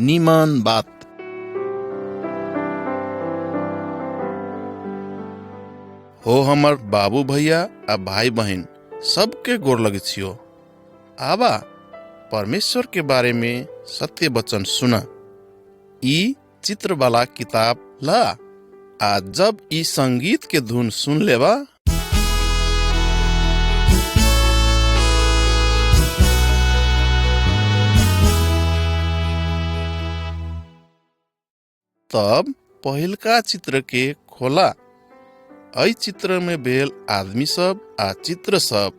निमन बात। हो हमर बाबू भैया आ भाई बहन सबके गोर लगे छियो। आबा परमेश्वर के बारे में सत्य वचन सुना। ई चित्र वाला किताब ला आ जब ई संगीत के धुन सुन लेबा तब पहिलका चित्र के खोला। अई चित्र में भेल आदमी सब आ चित्र सब,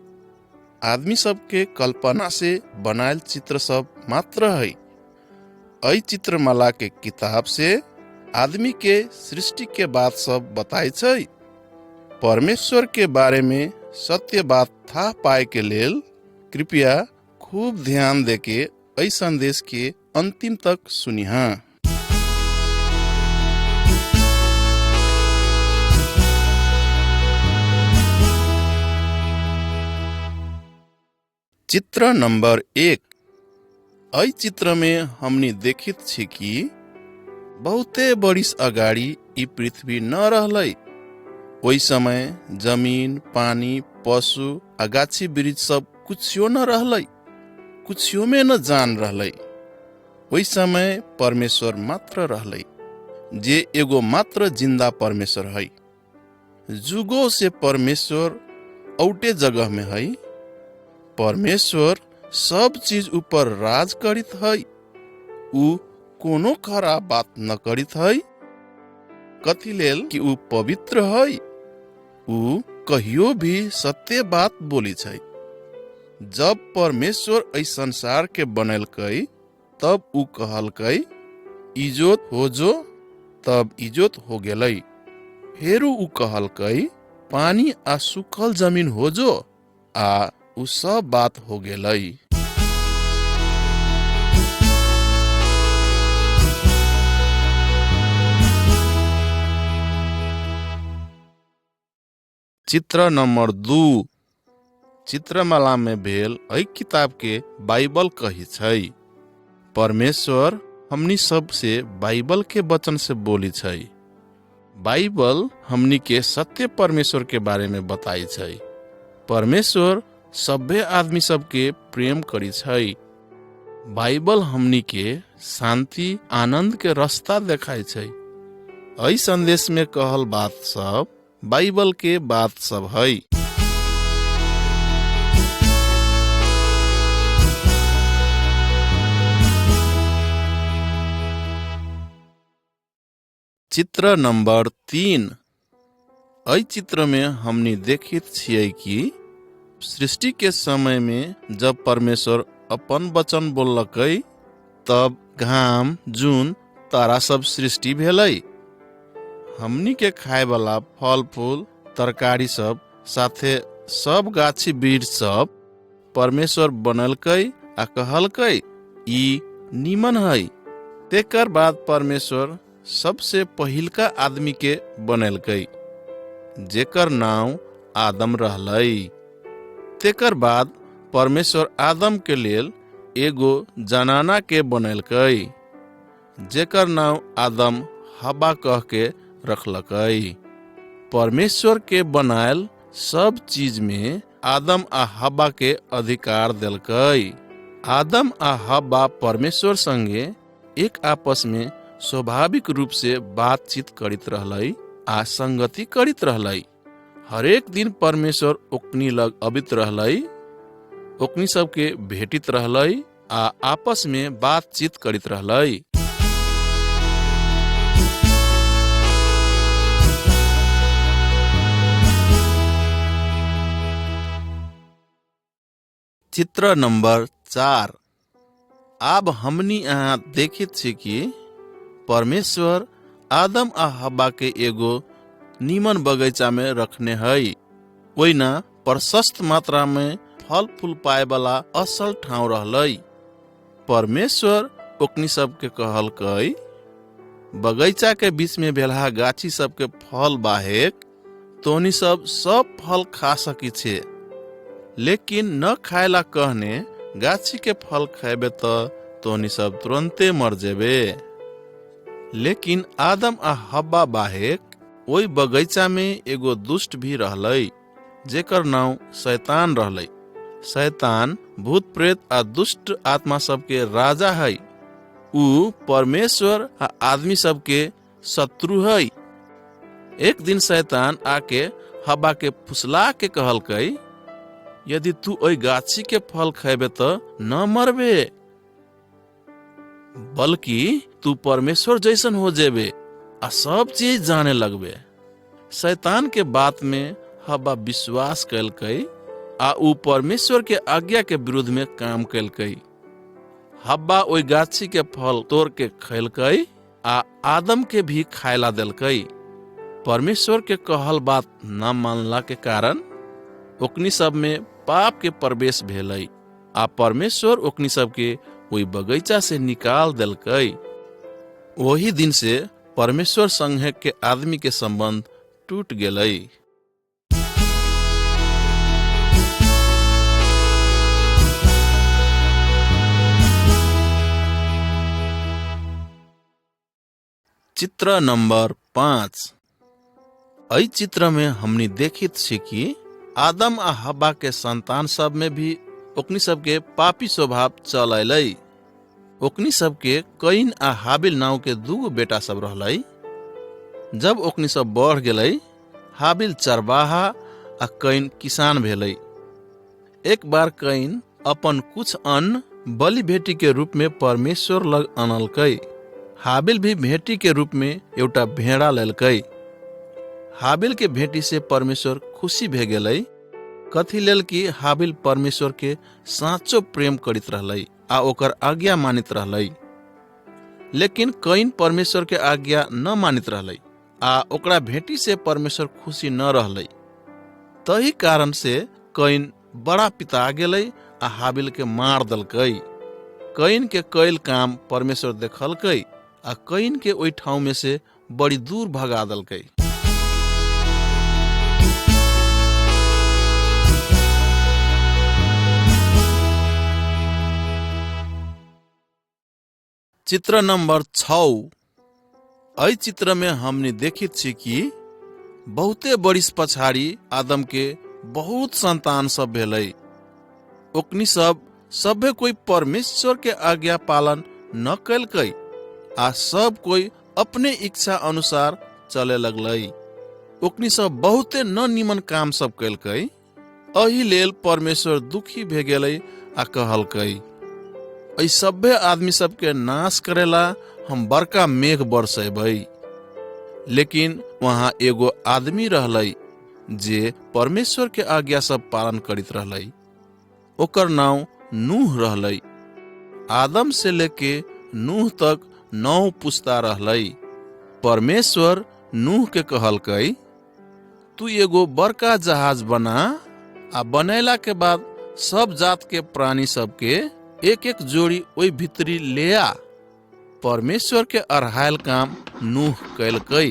आदमी सब के कल्पना से बनायल चित्र सब मात्र है। अई चित्रमाला के किताब से आदमी के सृष्टि के बात सब बताई छै। परमेश्वर के बारे में सत्य बात था पाए के लेल कृपया खूब ध्यान देके अई संदेश के अंतिम तक सुनिहा। चित्र नंबर 1। अई चित्र में हमनी देखित छी कि बहुते बरिस अगाडि ई पृथ्वी न रहलै। ओई समय जमीन, पानी, पशु आ गाछी वृक्ष सब कुछो न रहलै, कुछो में न जान रहलै। ओई समय परमेश्वर मात्र रहलै, जे एगो मात्र जिंदा परमेश्वर है। जुगो से परमेश्वर औटे जगह में है। परमेश्वर सब चीज ऊपर राज करित है। ऊ कोनो खराब बात न करित है। कथी लेल कि ऊ पवित्र है। ऊ कहियो भी सत्य बात बोली छै। जब परमेश्वर ऐ संसार के बनैलकै तब ऊ कहलकै इजोत हो जो, तब इजोत हो गेलै। फेरू ऊ कहलकै पानी आ सुखल जमीन हो जो, आ ऊ सब बात हो गेलै। चित्र नंबर 2। चित्रमाला में भेल अई किताब के बाइबल कही छै। परमेश्वर हमनी सब से बाइबल के वचन से बोली छै। बाइबल हमनी के सत्य परमेश्वर के बारे में बताई छै। परमेश्वर सभ्य आदमी सब के प्रेम करी छै। बाइबल हमनी के शांति आनंद के रास्ता देखाई छै। अई संदेश में कहल बात सब बाइबल के बात सब है। चित्र नंबर 3। अई चित्र में हमनी देखित छियै कि सृष्टि के समय में जब परमेश्वर अपन वचन बोललकै तब घाम, जून, तारा सब सृष्टि भेलै। हमनी के खाए वाला फल फूल तरकारी सब साथे सब गाछी वृक्ष सब परमेश्वर बनलकै आ कहलकै ई निमन है। तेकर बाद परमेश्वर सबसे पहिलका आदमी के बनलकै, जेकर नाम आदम रहलै। तेकर बाद परमेश्वर आदम के लेल एगो जनाना के बनलकै, जेकर नाम आदम हवा कह के रखलकै। परमेश्वर के बनायल सब चीज में आदम आ हवा के अधिकार देलकै। आदम आ हवा परमेश्वर संगे एक आपस में स्वाभाविक रूप से बातचीत करित रहलै आ संगति करित रहलै। हरेक दिन परमेश्वर ओकनी लग अबित रहलै, ओकनी सबके भेटित रहलै आ आपस में बातचीत करित रहलै। चित्र नंबर 4। अब हमनी यहाँ देखित छी कि परमेश्वर आदम आ हवा के एगो निमन बगीचा में रखने है। ओइना प्रशस्त मात्रा में फल फूल पाए वाला असल ठाव रहलै। परमेश्वर ओकनी सब के कहलकै बगीचा के बीच में भेलहा गाछी सब के फल बाहेक तोनी सब फल खा सकी छे, लेकिन न खाएला कहने गाछी के फल खेबे तो तोहनी सब तुरंते मर जेबे। लेकिन आदम आ हब्बा बाहेक ओई बगीचा में एगो दुष्ट भी रहलै, जेकर नाम शैतान रहलै। शैतान भूत प्रेत आ दुष्ट आत्मा सबके राजा है। ऊ परमेश्वर आ आदमी सबके शत्रु है। एक दिन शैतान आके हब्बा के फुसला के कहलकै, यदि तू ओई गाछी के फल खेबे तो न मरबे, बल्कि तू परमेश्वर जैसन हो जेबे आ सब चीज जाने लगबे। शैतान के बात में हब्बा विश्वास कैलकै आ ऊ परमेश्वर के आज्ञा के विरुद्ध में काम कैलकै। हब्बा ओई गाछी के फल तोड़ के खैलकै आ आदम के भी खायला देलकै। परमेश्वर के कहल बात न मानला के कारण ओकनी सब में पाप के प्रवेश भेलै आ परमेश्वर ओकनी सब के ओई बगीचा से निकाल देलकै। वही दिन से परमेश्वर संगे के आदमी के संबंध टूट गेलै। चित्र नंबर 5। एहि चित्र में हमनी देखित छी कि आदम आ हब्बा के संतान सब में भी ओकनी सब के पापी स्वभाव चल अलै। ओकनी सब के कैन आ हाबिल नाव के दूगो बेटा सब रहलै। जब ओकनी सब बढ़ गेलै, हाबिल चरवाहा आ कैन किसान भेलै। एक बार कैन अपन कुछ अन्न बलि भेटी के रूप में परमेश्वर लग अनलकै। हाबिल भी भेटी के रूप में एउटा भेड़ा लेलकै। हाबिल के भेटी से परमेश्वर खुशी भे गेलै, कथी लेल कि हाबिल परमेश्वर के साँचो प्रेम करित रहलै आ ओकर आज्ञा मानित रहलै। लेकिन कैन परमेश्वर के आज्ञा न मानित रहलै आ ओकरा भेटी से परमेश्वर खुशी न रहलै। तही कारण से कैन बड़ा पिता गेलै आ हाबिल के मार दलकै। कैन के कैल काम परमेश्वर देखलकै आ कैन के ओई ठाउँ में से बड़ी दूर भगा दलकै। चित्र नंबर 6। एहि चित्र में हमने देखित छी कि बहुते बरिस पछाड़ी आदम के बहुत संतान सब भेलै। ओकनी सब सभे कोई परमेश्वर के आज्ञा पालन न कैलकै आ सब कोई अपने इच्छा अनुसार चले लगलै। ओकनी सब बहुते न निमन काम सब कैलकै। एहि लेल परमेश्वर दुखी भे गेलै आ कहलकै, एहि सभे आदमी सब के नाश करेला हम बड़का मेघ बरसेबै। लेकिन वहाँ एगो आदमी रहलै जे परमेश्वर के आज्ञा सब पालन करित रहलै। ओकर नाम नूह रहलै। आदम से लेके नूह तक 9 पुस्ता रहलै। परमेश्वर नूह के कहलकै, तू एगो बड़का जहाज बना आ बनैला के बाद सब जात के प्राणी सब के एक एक जोड़ी ओई भीतरी ले आ। परमेश्वर के अरहायल काम नूह कैलकै।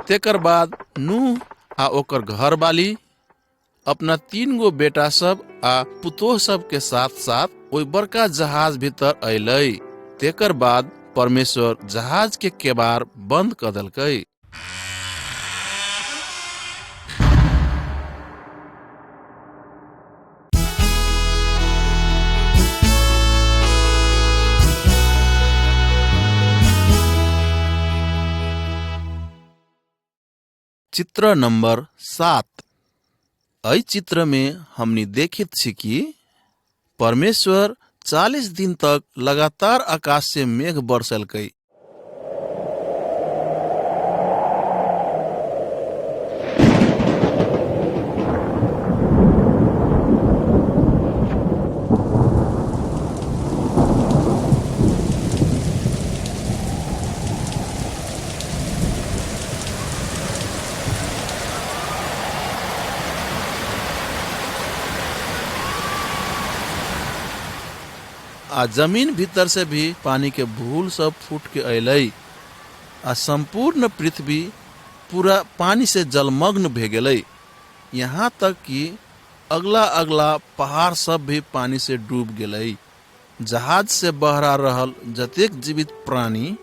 तेकर बाद नूह आ ओकर घरवाली अपना 3 गो बेटा सब आ पुतोह सब के साथ साथ ओई बड़का जहाज भीतर अयलै। तेकर बाद परमेश्वर जहाज के केबाड़ बंद कर देलकै। चित्र नंबर 7। एहि चित्र में हमनी देखित छी कि परमेश्वर 40 दिन तक लगातार आकाश से मेघ बरसलकै। आ जमीन भीतर से भी पानी के भूल सब फूट के अलै आ संपूर्ण पृथ्वी पूरा पानी से जलमग्न भे गेलै। यहाँ तक कि अगला अगला पहाड़ सब भी पानी से डूब गेलै। जहाज से बहरा रहल जतेक जीवित प्राणी,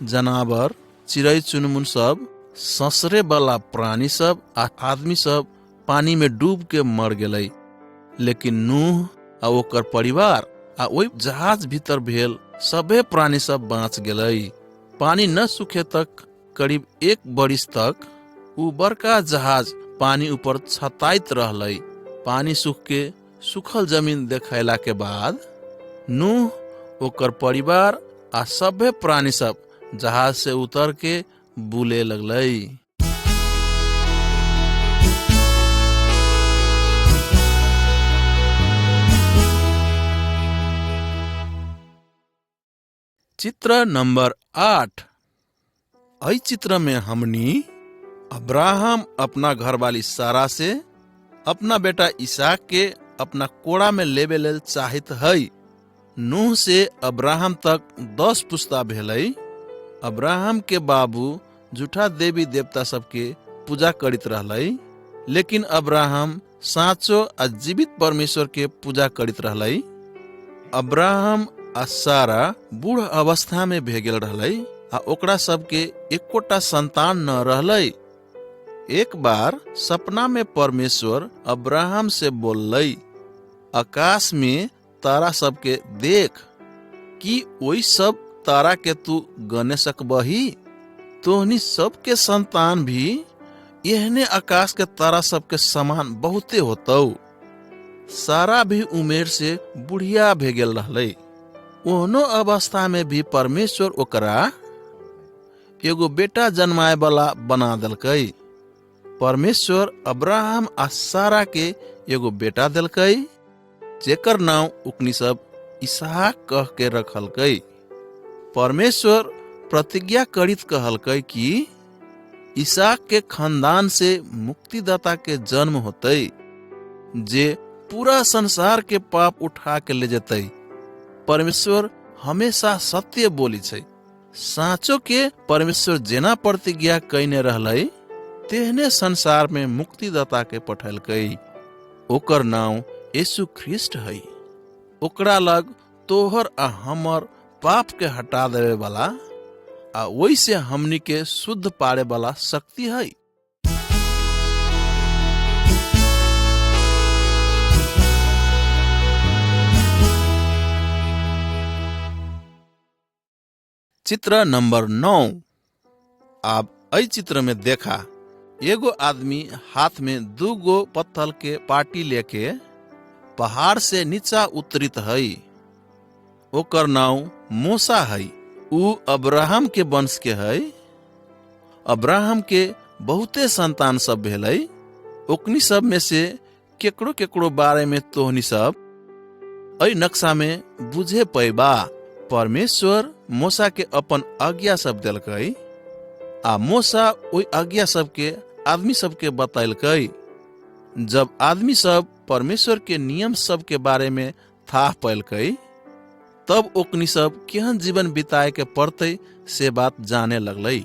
जनावर, चिड़ै चुनमुन सब, ससरे वाला प्राणी सब आ आदमी सब पानी में डूब के मर गेलै। लेकिन नूह आ ओकर परिवार आ ओहि जहाज भीतर भेल सभे प्राणी सब बाँच गेलै। पानी न सूखे तक करीब 1 बरिस तक उ बड़का जहाज पानी ऊपर छताइत रहलै। पानी सूख के सूखल जमीन देखैला के बाद नूह, ओकर परिवार आ सभे प्राणी सब जहाज से उतर के बुले लगलै। चित्र नंबर 8। इस चित्र में हमनी अब्राहम अपना घरवाली सारा से अपना बेटा इसहाक के अपना कोड़ा में लेबे लेल चाहत है। नूह से अब्राहम तक 10 पुस्ता भेलै। अब्राहम के बाबू झूठा देवी देवता सबके पूजा करित रहलै, लेकिन अब्राहम साँचो आ जीवित परमेश्वर के पूजा करित रहलै। अब्राहम आ सारा बूढ़ अवस्था में भे गेल रहलै आ ओकरा सबके एकोटा संतान न रहलै। एक बार सपना में परमेश्वर अब्राहम से बोललै, आकाश में तारा सबके देख कि वही सब तारा के तू गने सकबही। तोहनी सबके संतान भी एहने आकाश के तारा सबके समान बहुते होतौ। सारा भी उमेर से बुढ़िया भे गेल रहलै। ओहनो अवस्था में भी परमेश्वर ओकरा एगो बेटा जन्माए वाला बना देलकै। परमेश्वर अब्राहम आ सारा के एगो बेटा देलकै, जेकर नाम उकनी सब इसहाक कह के रखलकै। परमेश्वर प्रतिज्ञा करित कहलकै कि इसहाक के खानदान से मुक्तिदाता के जन्म होतै, जे पूरा संसार के पाप उठा के ले जतै। परमेश्वर हमेशा सत्य बोली छै। साँचो के परमेश्वर जेना प्रतिज्ञा कैने रहलै, तेहने संसार में मुक्तिदाता के पठैलकै। ओकर नाम यीशु ख्रिस्ट है। ओकरा लग तोहर आ हमर पाप के हटा देवे वाला आ वही से हमनी के शुद्ध पारे वाला शक्ति है। चित्र नंबर 9। अब इस चित्र में देखा एगो आदमी हाथ में 2 गो पत्थर के पाटी लेके पहाड़ से नीचा उतरित है। ओकर नाम मूसा है। उ अब्राहम के वंश के है। अब्राहम के बहुते संतान सब भेलै। ओकनी सब में से केकरो केकरो बारे में तोहनी सब अई नक्शा में बुझे पैबा। परमेश्वर मूसा के अपन आज्ञा सब देलकै आ मूसा ओई आज्ञा सब के आदमी सब के बतैलकै। जब आदमी सब परमेश्वर के नियम सब के बारे में था पैलकै, तब ओकनी सब केहन जीवन बिताए के पड़तै से बात जाने लगलै।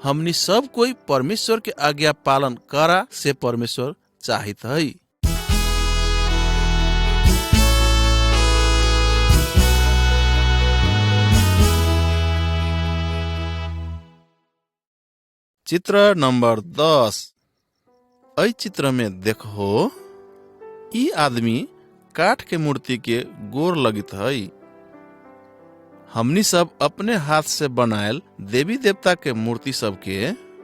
हमनी सब कोई परमेश्वर के आज्ञा पालन करा से परमेश्वर चाहत है। चित्र नंबर 10। इस चित्र में देखो ई आदमी काठ के मूर्ति के गोर लगित है। हमनी सब अपने हाथ से बनायल देवी देवता के मूर्ति सब के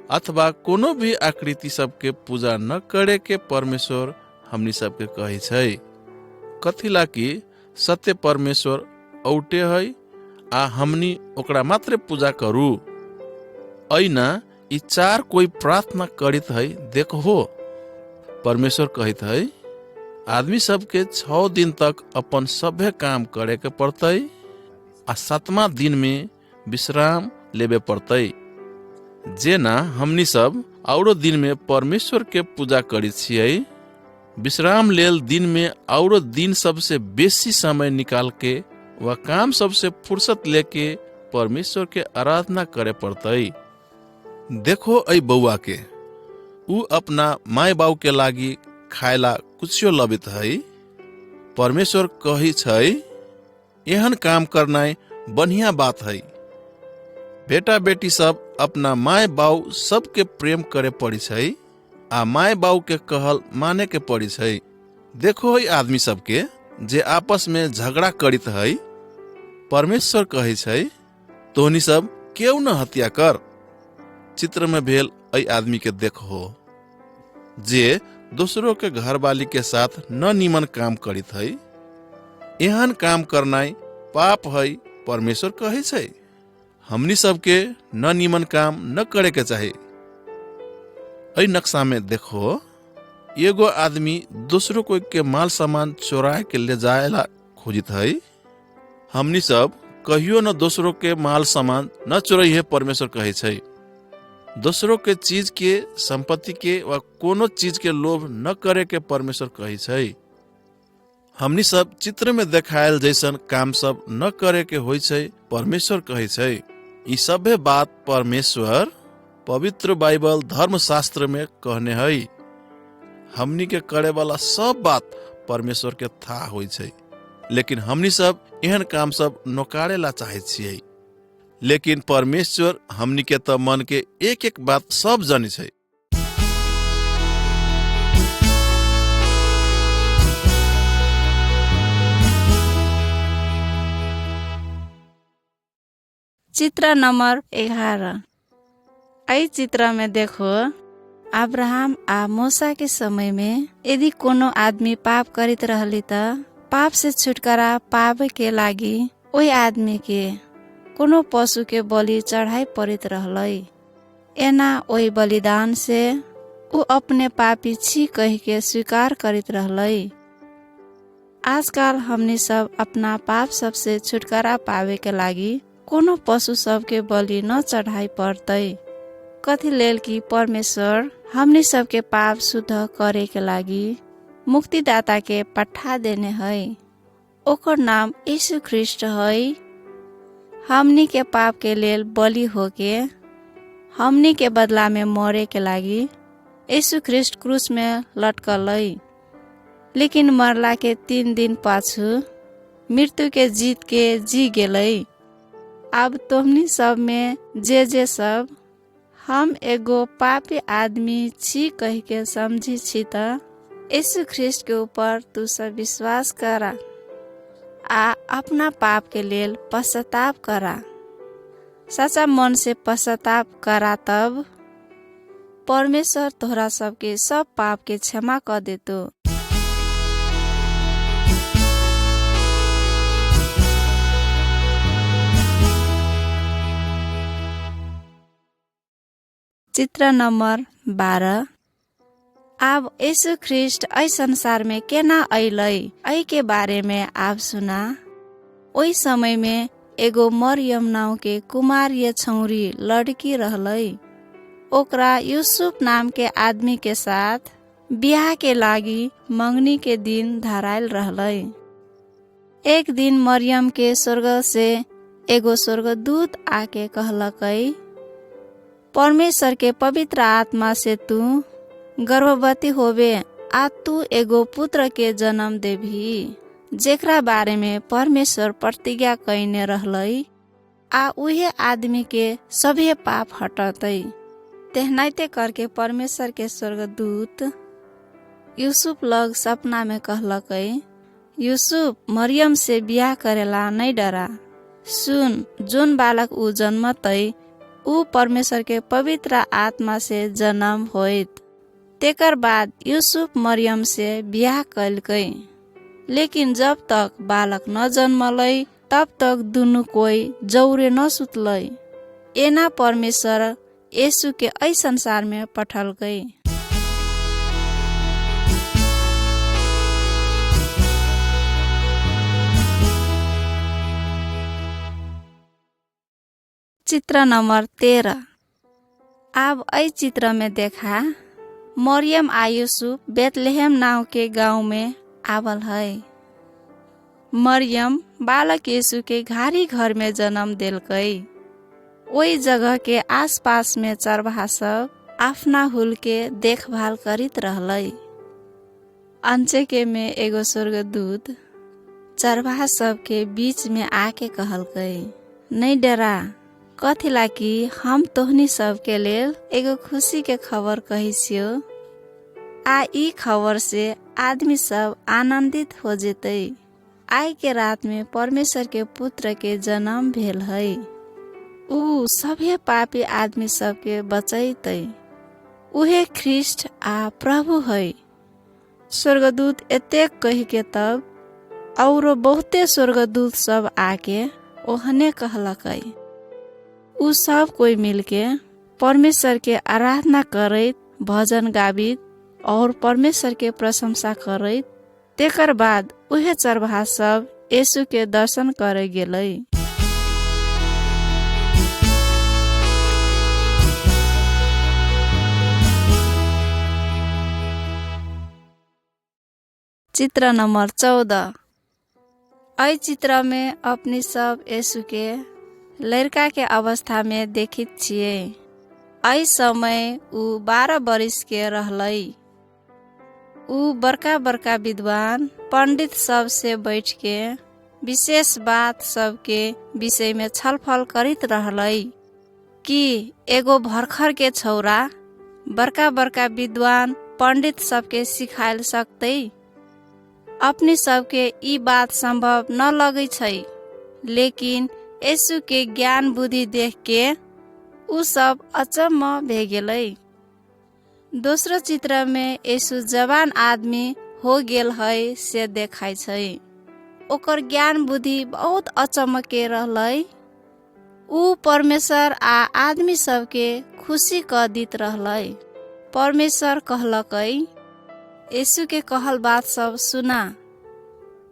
अथवा कोनो भी आकृति सब के पूजा न करे के परमेश्वर हमनी सब के कहे छै। कथिला कि सत्य परमेश्वर औटे है आ हमनी ओकरा मात्र पूजा करू। ऐना ई 4 कोई प्रार्थना करित है। देखो परमेश्वर कहत है, आदमी सब के 6 दिन तक अपन सभे काम करे के पड़तै आ 7वां दिन में विश्राम लेबे पड़तै। जेना हमनी सब औरो दिन में परमेश्वर के पूजा करी छियै, विश्राम लेल दिन में औरो दिन सबसे बेसी समय निकाल के वह काम सबसे फुर्सत लेके परमेश्वर के आराधना करे पड़तई। देखो ऐ बउआ के, ऊ अपना माय बाबू के लागी खायला कुछो लबित है। परमेश्वर कही छै एहन काम करनाई बढ़िया बात है। बेटा बेटी सब अपना माय बाबू सबके प्रेम करे पड़ी छै आ माय बाबू के कहल माने के पड़ी छै। देखो है आदमी सबके जे आपस में झगड़ा करित है, परमेश्वर कहे छै तोहनी सब क्यों न हत्या कर। चित्र में भेल ऐ आदमी के देखो जे दूसरों के घरवाली के साथ न निमन काम करित है। एहन काम करनाई पाप है। परमेश्वर कहे छै हमनी सबके न निमन काम न करे के चाहे। ऐ नक्शा में देखो एगो आदमी दूसरों को के माल सामान चोराए के ले जाएला खोजित है। हमनी सब कहियो न दूसरों के माल सामान न चोरई है। परमेश्वर कहे छै दूसरों के चीज के, संपत्ति के व कोनो चीज के लोभ न करे के परमेश्वर कहे छै। हमनी सब चित्र में देखायल जैसन काम सब न करे के होई छै। परमेश्वर कहे छै ई सभे बात परमेश्वर पवित्र बाइबल धर्मशास्त्र में कहने है। हमनी के करे वाला सब बात परमेश्वर के था होई छै, लेकिन हमनी सब एहन काम सब नकारे ला चाहे छियै। लेकिन परमेश्वर हमनी के त मन के एक एक बात सब जानी छै। चित्र नंबर 11। ऐ चित्र में देखो अब्राहम आ मूसा के समय में यदि कोनो आदमी पाप करित रहली त पाप से छुटकारा पावे के लागी ओही आदमी के कोनो पशु के बलि चढ़ाई पड़ित रहलै। एना ओही बलिदान से ऊ अपने पापी छी कह के स्वीकार करित रहलै। आजकल हमनी सब अपना पाप सबसे छुटकारा पावे के लागी कोनो पशु सबके बलि न चढ़ाई पड़तै। कथी लेल कि परमेश्वर हमनी सबके पाप शुद्ध करे के लागी मुक्तिदाता के पठा देने है। ओकर नाम यीशु ख्रिस्ट है। हमनी के पाप के लेल बलि होके हमनी के बदला में मरे के लागी यीशु ख्रिस्ट क्रूस में लटकलै। लेकिन मरला के 3 दिन पाछू मृत्यु के जीत के जी गेलै। अब तोहनी सब में जे सब हम एगो पापी आदमी छी कह के समझी छी त यीशु ख्रिस्ट के ऊपर तू सब विश्वास करा आ अपना पाप के लेल पश्चाताप करा। सच्चा मन से पश्चाताप करा, तब परमेश्वर तोहरा सबके सब पाप के क्षमा कर देतो। चित्र नंबर 12। अब यीशु ख्रिस्ट ऐ संसार में केना अइलै ऐ के बारे में आप सुना। ओई समय में एगो मरियम नाव के कुमारीय छौरी लड़की रहलै। ओकरा यूसुफ नाम के आदमी के साथ बियाह के लागी मंगनी के दिन धरायल रहलै। एक दिन मरियम के स्वर्ग से एगो स्वर्गदूत आके कहलकै परमेश्वर के पवित्र आत्मा से तू गर्भवती होबे आ तू एगो पुत्र के जन्म देभी, जेकरा बारे में परमेश्वर प्रतिज्ञा कइने रहलै आ उहे आदमी के सभे पाप हटतै। तेहनाइते करके परमेश्वर के स्वर्गदूत यूसुफ लग सपना में कहलकै यूसुफ मरियम से बियाह करेला नहीं डरा। सुन, जोन बालक ऊ जन्मतै ऊ परमेश्वर के पवित्र आत्मा से जन्म होइत। तेकर बाद यूसुफ मरियम से बियाह कैलकै। लेकिन जब तक बालक न जन्मलै तब तक दुनु कोई जौरे न सुतलै। एना परमेश्वर यीशु के ऐ संसार में पठलकै। चित्र नंबर 13। अब ऐ चित्र में देखा मरियम आ यूसुफ बेतलेहम नाव के गांव में आवल है। मरियम बालक यीशु के घारी घर में जन्म देलकै। वही जगह के आसपास में चरवाहा सब आफ्ना हुल के देखभाल करित रहलै। अंचेके में एगो स्वर्गदूत चरवाहा सब के बीच में आके कहलकै, नहीं डरा, कथिला कि हम तोहनी सब के लेल एगो खुशी के खबर कहिसियो। आ ई खबर से आदमी सब आनंदित हो जेतै। आई के रात में परमेश्वर के पुत्र के जन्म भेल है। ऊ सभे पापी आदमी सब के बचैतै। उहे ख्रिस्ट आ प्रभु है। स्वर्गदूत एतेक कही के तब और बहुते स्वर्गदूत सब आके ओहने कहलकै। ऊ सब कोई मिलके परमेश्वर के आराधना करैत, भजन गाबित और परमेश्वर के प्रशंसा करैत। तेकर बाद उहे चरवाहा सब यीशु के दर्शन करे गेलै। चित्र नंबर 14। ऐ चित्र में अपनी सब यीशु के लड़का के अवस्था में देखित छियै। ऐ समय ऊ 12 बरिस के रहलै। ऊ बड़का बड़का विद्वान पंडित सब से बैठ के विशेष बात सब के विषय में छलफल करित रहलै कि एगो भरखर के छौरा बड़का बड़का विद्वान पंडित सब के सिखायल सकतै। अपनी सबके ई बात संभव न लगै छै, लेकिन यीशु के ज्ञान बुद्धि देख के ऊ सब अचम्म भे गेलै। दोसरो चित्र में यीशु जवान आदमी हो गेल है से देखाय छै। ओकर ज्ञान बुद्धि बहुत अचम्म के रहलै। ऊ परमेश्वर आ आदमी सबके खुशी क दित रहलै। परमेश्वर कहलकै, यीशु के कहल बात सब सुना।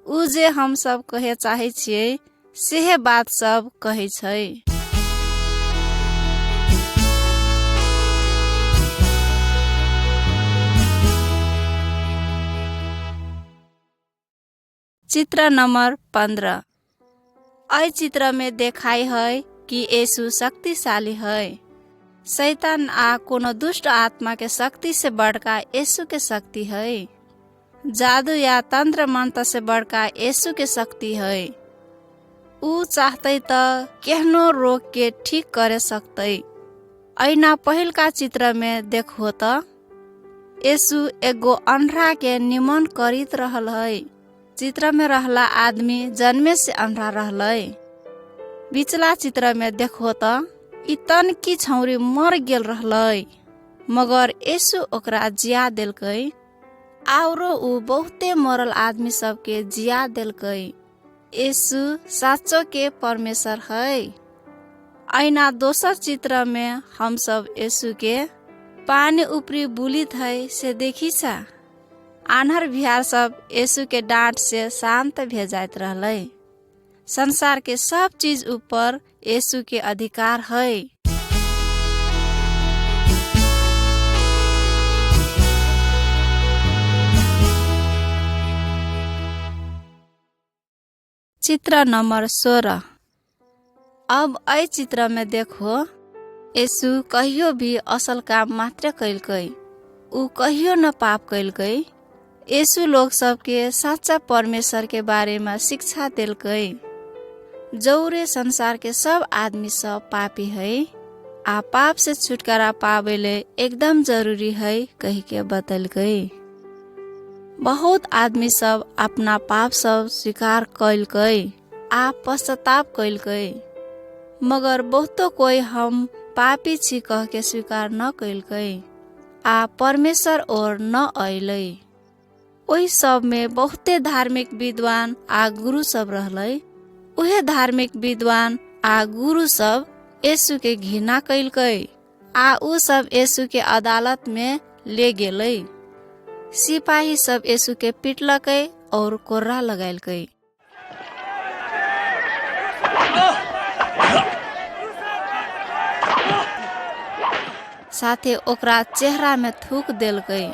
ऊ जे हम सब कहे चाहे छियै सेहे बात सब कहे छै। चित्र नंबर 15। ऐ चित्र में देखाई है कि यीशु शक्तिशाली है। शैतान आ कोनो दुष्ट आत्मा के शक्ति से बड़का यीशु के शक्ति है। जादू या तंत्र मंत्र से बड़का यीशु के शक्ति है। ऊ चाहते त केहनो रोग के ठीक करे सकते। ऐना पहिल का चित्र में देखो त यीशु एगो अंधा के निमन करित रहल है। चित्र में रहला आदमी जन्मे से अंधा रहलै। बिचला चित्र में देखो त ई तनकी छौरी मर गेल रहलै, मगर यीशु ओकरा जिया देलकै। औरो ऊ बहुते मरल आदमी सब के जिया देलकै। यीशु साचो के परमेश्वर है। ऐना दोसर चित्र में हम सब यीशु के पानी ऊपरी बुलित है से देखी सा। आन्हर बिहार सब यीशु के डांट से शांत भे जाइत रहलै। संसार के सब चीज ऊपर यीशु के अधिकार है। चित्र नंबर 16। अब ऐ चित्र में देखो, यीशु कहियो भी असल काम मात्र कैलकै। ऊ कहियो न पाप कैलकै। यीशु लोग सबके सच्चा परमेश्वर के बारे में शिक्षा देलकै। जौरे संसार के सब आदमी सब पापी है आ पाप से छुटकारा पावेले एकदम जरूरी है कही के बतलकै। बहुत आदमी सब अपना पाप सब स्वीकार कैलकै आ पश्चाताप कैलकै, मगर बहुतो कोई हम पापी छी कह के स्वीकार न कैलकै आ परमेश्वर और न अइलै। ओही सब में बहुते धार्मिक विद्वान आ गुरु सब रहलै। उहे धार्मिक विद्वान आ गुरु सब यीशु के घृणा कैलकै आ ऊ सब यीशु के अदालत में ले गेलै। सिपाही सब यीशु के पिटलकै और कोर्रा लगाइलकै। साथे ओकरा चेहरा में थूक देलकै।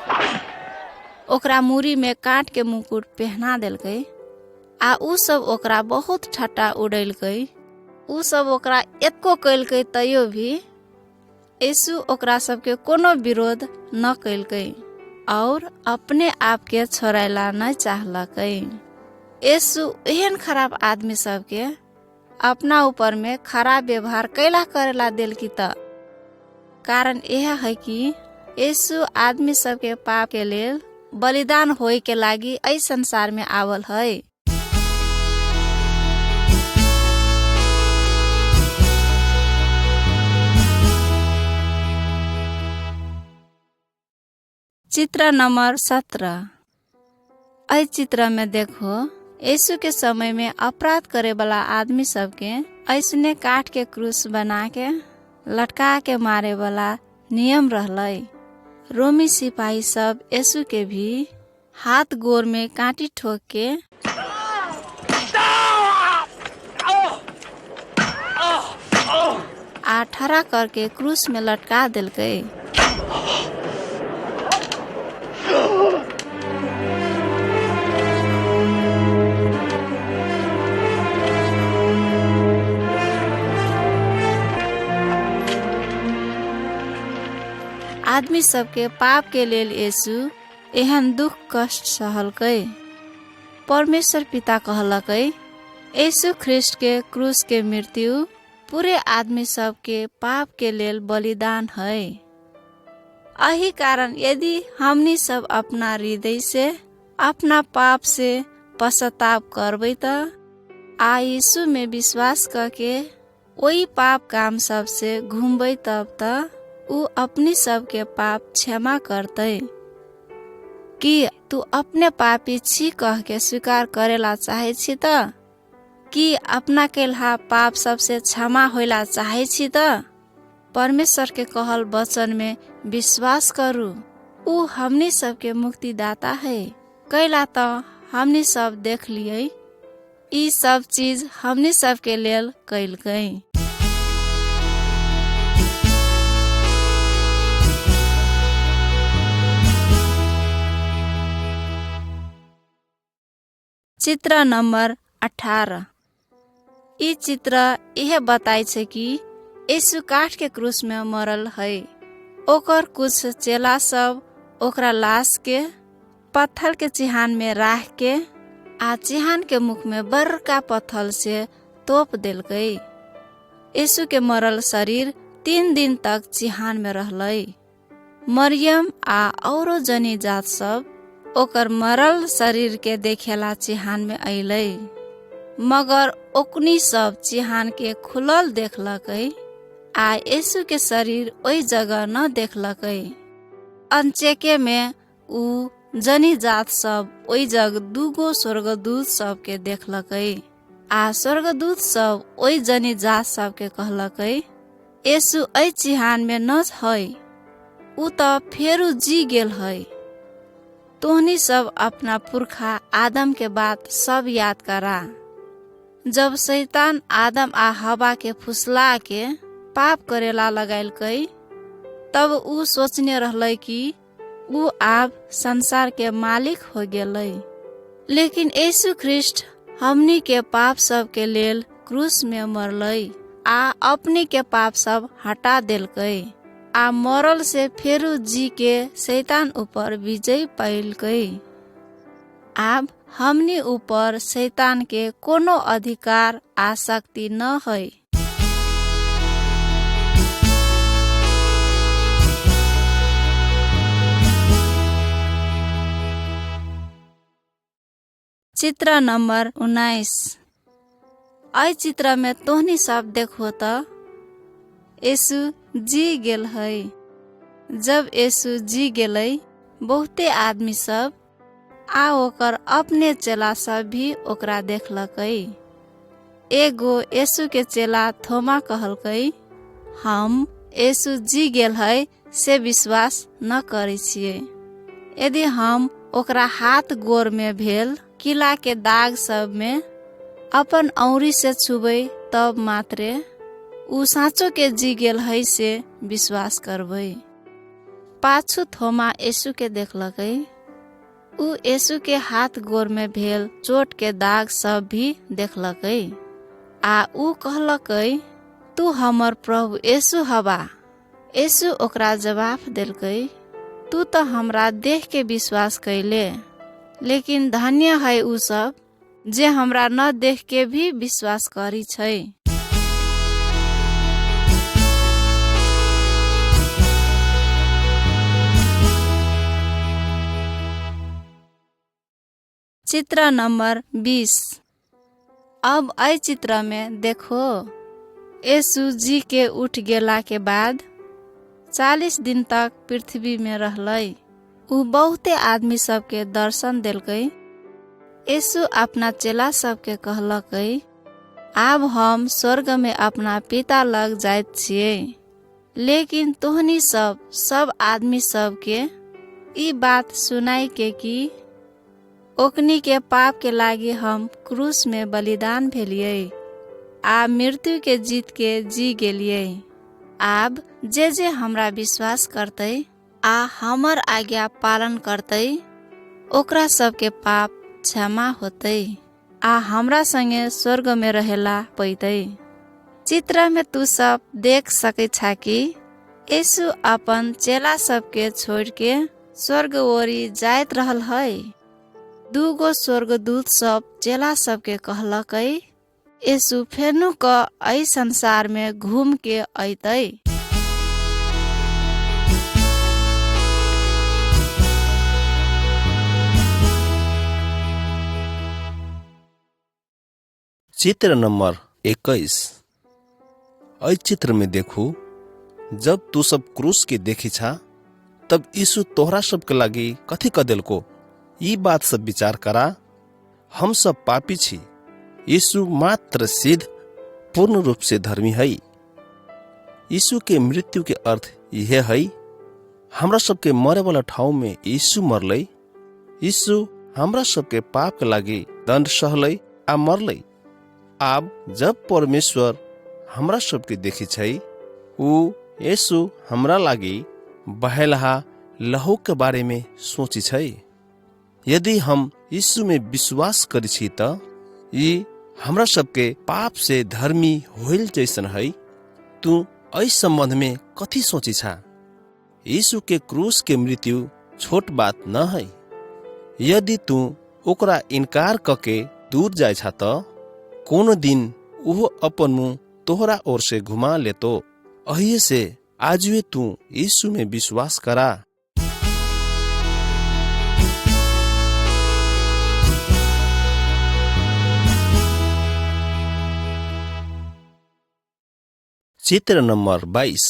ओकरा मुरी में काट के मुकुट पहना देलकै आ उ सब ओकरा बहुत ठट्टा उड़ैलकै। उ सब ओकरा एतको कैलकै तैयो भी यीशु ओकरा सबके कोनो विरोध न कैलकै और अपने आप के छोड़ैला न चाहलकै। यीशु एहन खराब आदमी सबके अपना ऊपर में खराब व्यवहार कैला करेला दिल की त कारण यह है कि यीशु आदमी सबके पाप के लेल बलिदान होए के लागी एहि संसार में आवल है। चित्र नंबर 17। एहि चित्र में देखो यीशु के समय में अपराध करे वाला आदमी सबके ऐसने काट के क्रूस बना के लटका के मारे वाला नियम रहलै। रोमी सिपाही सब यीशु के भी हाथ गोर में कांटी ठोक के आ ठरा करके क्रूस में लटका दिलकै। आदमी सबके पाप के लेल यीशु एहन दुख कष्ट सहलकै। परमेश्वर पिता कहलकै यीशु ख्रिस्ट के क्रूस के मृत्यु पूरे आदमी सबके पाप के लेल बलिदान है। यही कारण यदि हमनी सब अपना हृदय से अपना पाप से पश्चाताप करबै त आ यीशु में विश्वास करके वही पाप काम सब से घूमबै तब त उ अपनी सब के पाप क्षमा करते। कि तू अपने पापी छी कह के स्वीकार करेला चाहे छी त कि अपना केलहा पाप सबसे क्षमा होइला चाहे छी त परमेश्वर के कहल वचन में विश्वास करू। उ हमनी सब के मुक्तिदाता है। कैला त हमनी सब देख लिए ई सब चीज हमनी सब के लेल कैलकै। चित्र नंबर 18। ई चित्र यह बताई छे कि यीशु काठ के क्रूस में मरल है। ओकर कुछ चेला सब ओकरा लाश के पत्थर के चिहान में राख के आ चिहान के मुख में बड़का पत्थर से तोप देलकै। यीशु के मरल शरीर 3 दिन तक चिहान में रहलै। मरियम आ औरो जनी जात सब ओकर मरल शरीर के देखेला चिहान में अइलै, मगर ओकनी सब चिहान के खुलल देखलकै आ यीशु के शरीर ओई जगह न देखलकै। अंचेके में उ जनी जात सब ओई जग 2 स्वर्गदूत सब के देखलकै आ स्वर्गदूत सब ओई जनी जात सब के कहलकै यीशु एहि चिहान में न है, उ त फेरू जी गेल है। तोहनी सब अपना पुरखा आदम के बात सब याद करा। जब शैतान आदम आ हवा के फुसला के पाप करेला लगाइलकै तब उ सोचने रहलै कि उ आब संसार के मालिक हो गेलै। लेकिन यीशु ख्रिस्ट हमनी के पाप सब के लेल क्रूस में मरलै आ अपनी के पाप सब हटा देलकै आ मरल से फेरू जी के शैतान ऊपर विजय पाइलकै। आब हमनी ऊपर शैतान के कोनो अधिकार आ शक्ति न है। चित्र नंबर 19। एहि चित्र में तोहनी सब देखो त यीशु जी गेल है। जब यीशु जी गेलै बहुते आदमी सब आ ओकर अपने चेला सब भी ओकरा देखलकै। एगो यीशु के चेला थोमा कहलकै हम यीशु जी गेल है से विश्वास न करै छियै। यदि हम ओकरा हाथ गोर में भेल किला के दाग सब में अपन औरी से छुबै तब मात्रे उ साँचो के जी गेल है से विश्वास करबै। पाछू थोमा यीशु के देखलकै ऊ यीशु के हाथ गोर में भेल चोट के दाग सब भी देखलकै आ ऊ कहलकै, तू हमर प्रभु यीशु हवा। यीशु ओकरा जवाब देलकै, तू तो हमरा देख के विश्वास कैले, लेकिन धन्य है ऊ सब जे हमरा न देख के भी विश्वास करी छै। चित्र नंबर 20। अब आई चित्र में देखो, यीशु जी के उठ गेला के बाद 40 दिन तक पृथ्वी में रहलै। ऊ बहुते आदमी सबके दर्शन देलकै। यीशु अपना चेला सबके कहलकै, आब हम स्वर्ग में अपना पिता लग जाइत छियै, लेकिन तोहनी सब आदमी सबके ई बात सुनाई के कि ओकनी के पाप के लागी हम क्रूस में बलिदान भेलियै आ मृत्यु के जीत के जी गेलियै। आब जे हमरा विश्वास करतै आ हमर आज्ञा पालन करतै ओकरा सबके पाप क्षमा होतै आ हमरा संगे स्वर्ग में रहेला पैतै। चित्र में तू सब देख सकै छा कि यीशु अपन चेला सबके छोड़ के स्वर्ग ओरी जाइत रहल है। दूगो स्वर्गदूत सब चेला सबके कहलकै, यीशु फेनु क एहि संसार में घूम के अइतै। चित्र नंबर 21। इस चित्र में देखू, जब तू सब क्रूस के देखी छा तब यीशु तोहरा सब के लागी कथी क देलको, ई बात सब विचार करा। हम सब पापी छी, यीशु मात्र सिद्ध पूर्ण रूप से धर्मी है। यीशु के मृत्यु के अर्थ यह है, हमरा सबके मरे वाला ठाव में यीशु मरलै। यीशु हमरा सबके पाप के लागी दंड सहलै आ मरलै। आब जब परमेश्वर हमरा सबके देखी छै, ऊ यीशु हमरा लागी बहेलहा लहू के बारे में सोची छै। यदि हम यीशु में विश्वास करी छी त ई हमरा सबके पाप से धर्मी होइल जैसन है। तू इस संबंध में कथी सोची छा? यीशु के क्रूस के मृत्यु छोट बात न है। यदि तू ओकरा इनकार कके दूर जाय छा त कोनो दिन उहो अपन मुंह तोहरा ओर से घुमा लेतो। अहिए से आजुए तू यीशु में विश्वास करा। चित्र नंबर 22।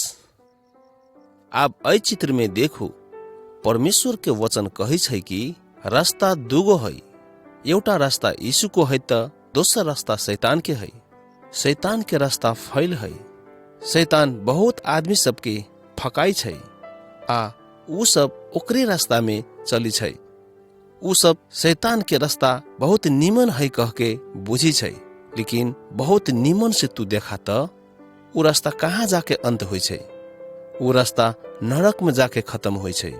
अब एहि चित्र में देखू, परमेश्वर के वचन कहै छै कि रास्ता दूगो है। एउटा रास्ता यीशु को है त दोसर रास्ता शैतान के है। शैतान के रास्ता फैल है। शैतान बहुत आदमी सबके फकाई छै आ ऊ सब ओकरे रास्ता में चली छै। ऊ सब शैतान के रास्ता बहुत निमन है कह के बुझी छै, लेकिन बहुत निमन से तू देखा त ऊ रास्ता कहाँ जाके अंत होइ छै। ऊ रास्ता नरक में जाके खत्म होइ छै।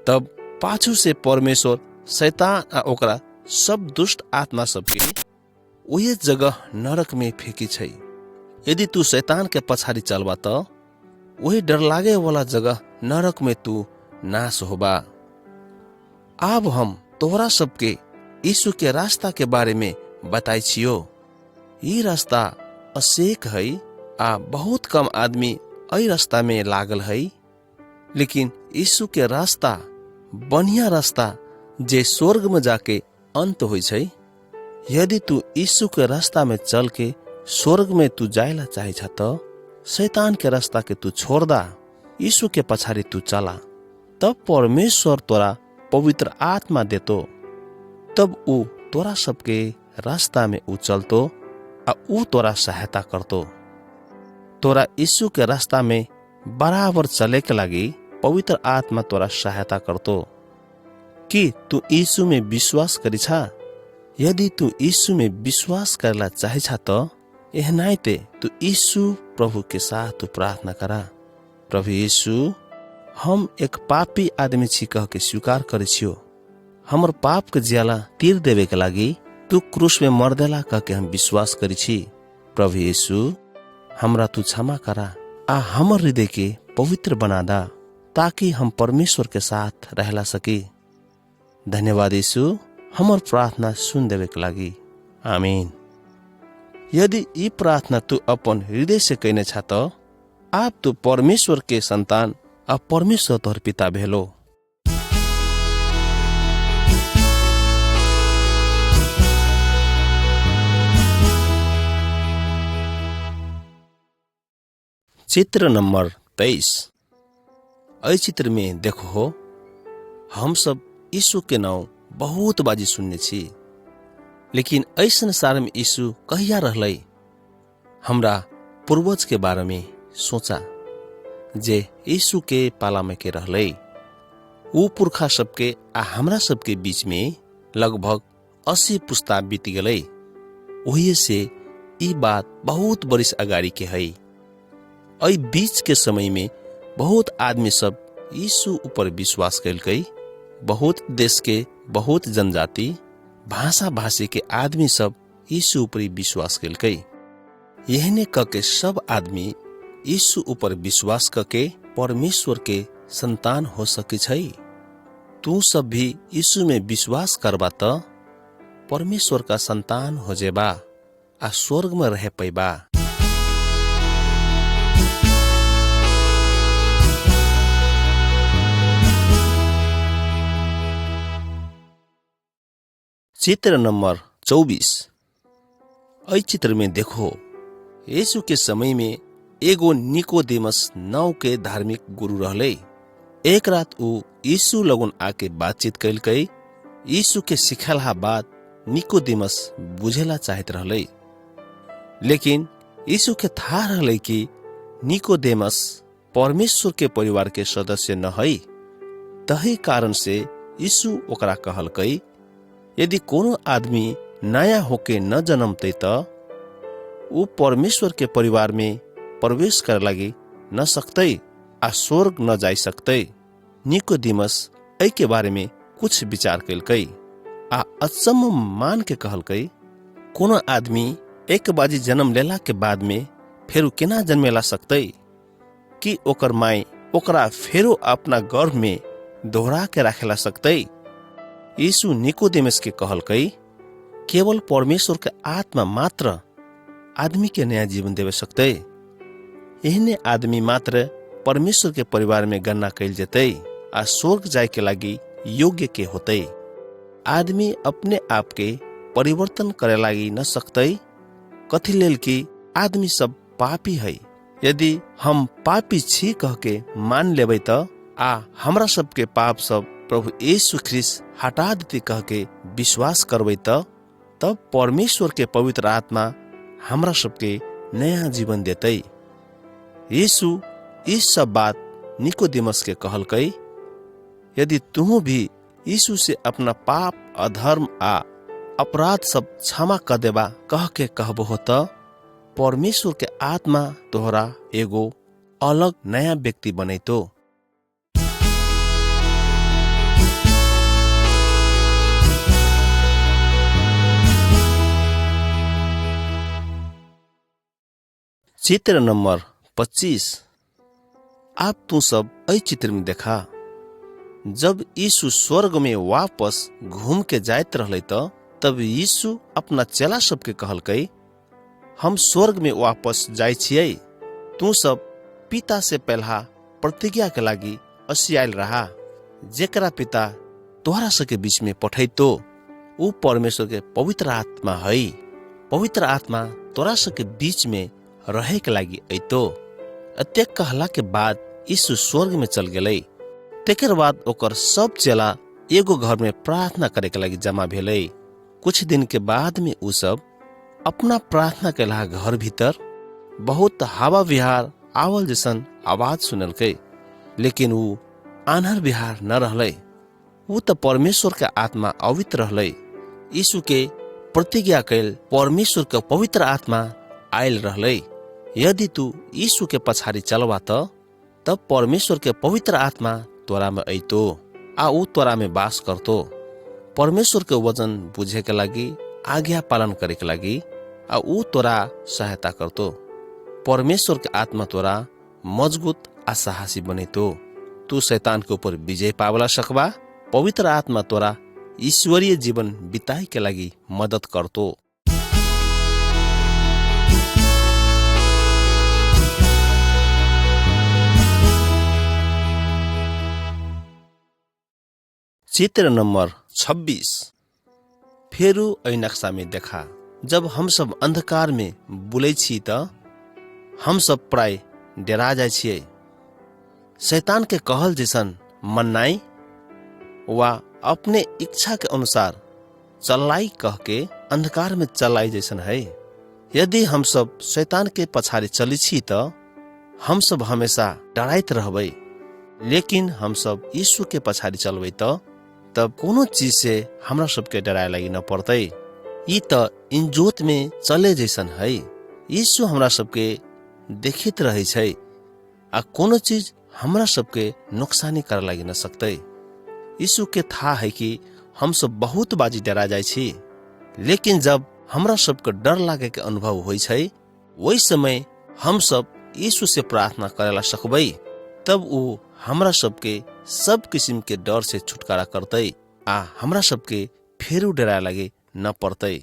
तब पाछू से परमेश्वर शैतान आ ओकरा सब दुष्ट आत्मा सबके वही जगह नरक में फेंकी छै। यदि तू शैतान के पछाड़ी चलबा त वही डर लागे वाला जगह नरक में तू नाश होबा। अब हम तोहरा सबके यीशु के रास्ता के बारे में बताई छियो। ये रास्ता असेक है आ बहुत कम आदमी एहि रास्ता में लागल है। लेकिन यीशु के रास्ता बढ़िया रास्ता जे स्वर्ग में जाके अंत होइ छै। यदि तू यीशु के रास्ता में चल के स्वर्ग में तू जायला चाहे छ त शैतान के रास्ता के तू छोड़ दा, यीशु के पछाड़ी तू चला। तब परमेश्वर तोरा पवित्र आत्मा देतो। तब ऊ तोरा सबके रास्ता में ऊ चलतो आ ऊ तोरा सहायता करतो। तोरा यीशु के रास्ता में बराबर चले के लागी पवित्र आत्मा तोरा सहायता करतो। कि तू यीशु में विश्वास करी छा? यदि तू यीशु में विश्वास करला चाहे छा त एहनाइते तू यीशु प्रभु के साथ तू प्रार्थना करा। प्रभु यीशु, हम एक पापी आदमी छी कह के स्वीकार करे छियो। हमर पाप के ज्याला तीर देवे के लागी तू क्रूस में मर देला कह के हम विश्वास करी छी। प्रभु यीशु हमरा तू क्षमा करा आ हमर हृदय के पवित्र बना दा ताकि हम परमेश्वर के साथ रहला सकी। धन्यवाद यीशु हमर प्रार्थना सुन देवे के लागी। आमीन। यदि ई प्रार्थना तू अपन हृदय से कहने छा तो आप तू परमेश्वर के संतान आ परमेश्वर तोहर पिता भेलो। चित्र नंबर 23। ऐ चित्र में देखो हो, हम सब यीशु के नाम बहुत बाजी सुनने छी, लेकिन ऐसन सार में यीशु कहिया रहलै। हमरा पूर्वज के बारे में सोचा जे यीशु के पाला में के रहलै। ऊ पुरखा सबके आ हमरा सबके बीच में लगभग 80 पुस्ता बीत गलै। वही से ई बात बहुत बरिस अगाड़ी के है। ऐ बीच के समय में बहुत आदमी सब यीशु ऊपर विश्वास कैलकै। बहुत देश के बहुत जनजाति भाषा भाषी के आदमी सब यीशु ऊपर विश्वास कैलकै। यहने कके सब आदमी यीशु ऊपर विश्वास कके परमेश्वर के संतान हो सके छै। तू सब भी यीशु में विश्वास करबा त परमेश्वर का संतान हो जेबा आ स्वर्ग में रह पैबा। चित्र नंबर 24। ऐ चित्र में देखो, यीशु के समय में एगो निकोदेमस नाव के धार्मिक गुरु रहले। एक रात ऊ यीशु लगन आके बातचीत कैलकै। यीशु के सिखाला बात निकोदेमस बुझेला चाहत रहले, लेकिन यीशु के था रहले कि निकोदेमस परमेश्वर के परिवार के सदस्य न है। तही कारण से यीशु ओकरा कहलकै, यदि कोनो आदमी नया होके न जन्मते त ऊ परमेश्वर के परिवार में प्रवेश करे लगी न सकते आ स्वर्ग न जाई सकते। निकोदेमस ऐ के बारे में कुछ विचार कैलकै आ अचम्म मान के कहलकै, कोनो आदमी एक बाजी जन्म लेला के बाद में फेरू केना जन्मेला सकते कि ओकर माई ओकरा फेरू अपना गर्भ में दोहरा के रखेला सकते। यीशु निकोदेमस के कहलकै, केवल परमेश्वर के आत्मा मात्र आदमी के नया जीवन देवे सकते। एहने आदमी मात्र परमेश्वर के परिवार में गणना कैल जेते आ स्वर्ग जाए के लागी योग्य के होते। आदमी अपने आप के परिवर्तन करे लागी न सकते। कथी लेल कि आदमी सब पापी है। यदि हम पापी छी कह के मान लेबै त आ हमरा सब के पाप सब प्रभु यीशु ख्रिस्ट हटा देते कह के विश्वास करबै तब परमेश्वर के पवित्र आत्मा हमरा सबके नया जीवन देते। यीशु इस सब बात निकोदेमस के कहलकै, यदि तुम भी यीशु से अपना पाप अधर्म आ अपराध सब क्षमा कर देबा कह के कहबो हो त परमेश्वर के आत्मा तोहरा एगो अलग नया व्यक्ति बनैतो। चित्र नंबर 25। आप तू सब ऐ चित्र में देखा, जब यीशु स्वर्ग में वापस घूम के जाइत रहले तब यीशु अपना चेला सबके कहलकै, हम स्वर्ग में वापस जाय छियै। तू सब पिता से पहला प्रतिज्ञा के लागी असियाल रहा, जेकरा पिता तोहरा सबके बीच में पठैतो ऊ परमेश्वर के पवित्र आत्मा है। पवित्र आत्मा तोरा सबके बीच में रहे के लागी ऐतो। अत्यक कहला के बाद यीशु स्वर्ग में चल गेलै। तेकर बाद ओकर सब चेला एगो घर में प्रार्थना करे के लागी जमा भेलै। कुछ दिन के बाद में ऊ सब अपना प्रार्थना के ला घर भीतर बहुत हवा विहार आवल जैसन आवाज सुनलकै, लेकिन ऊ आन्हर बिहार न रहलै। ऊ त परमेश्वर के आत्मा अवित रहलै। यीशु के प्रतिज्ञा कैल परमेश्वर के पवित्र आत्मा आयल रहलै। यदि तू यीशु के पछाड़ी चलवा तब परमेश्वर के पवित्र आत्मा तोरा में ऐतो आ ऊ तोरा में वास करतो। परमेश्वर के वचन बुझे के लागि, आज्ञा पालन करे के लागि आ ऊ तोरा सहायता करतो। परमेश्वर के आत्मा तोरा मजबूत आ साहसी बनेतो। तू शैतान के ऊपर विजय पावला सकबा। पवित्र आत्मा तोरा ईश्वरीय जीवन बिताए के लागि मदद करतो। चित्र नंबर 26। फेरू एहि नक्शा में देखा, जब हम सब अंधकार में बुलै छी त हम सब प्राय डरा जाइ छियै। शैतान के कहल जैसन मन्नाई वा अपने इच्छा के अनुसार चलाई कह के अंधकार में चलाई जैसन है। यदि हम सब शैतान के पछाड़ी चली छी त हम सब हमेशा डराइत रहबै। लेकिन हम सब यीशु के पछाड़ी चलबै तब कोनो चीज से हमरा सबके डराए लगी न पड़तै। ई त इंजोत में चले जैसन है। यीशु हमरा सबके देखित रहे छै आ कोनो चीज हमरा सबके नुकसानी कर लगी न सकते। यीशु के था है कि हम सब बहुत बाजी डरा जाय छी। लेकिन जब हमरा सबके डर लागे के अनुभव होई छै, वही समय हम सब यीशु से प्रार्थना करेला सकबै। तब ऊ हमरा सबके सब किस्म के डर से छुटकारा करतै आ हमरा सबके फेरू डराए लगे न पड़तै।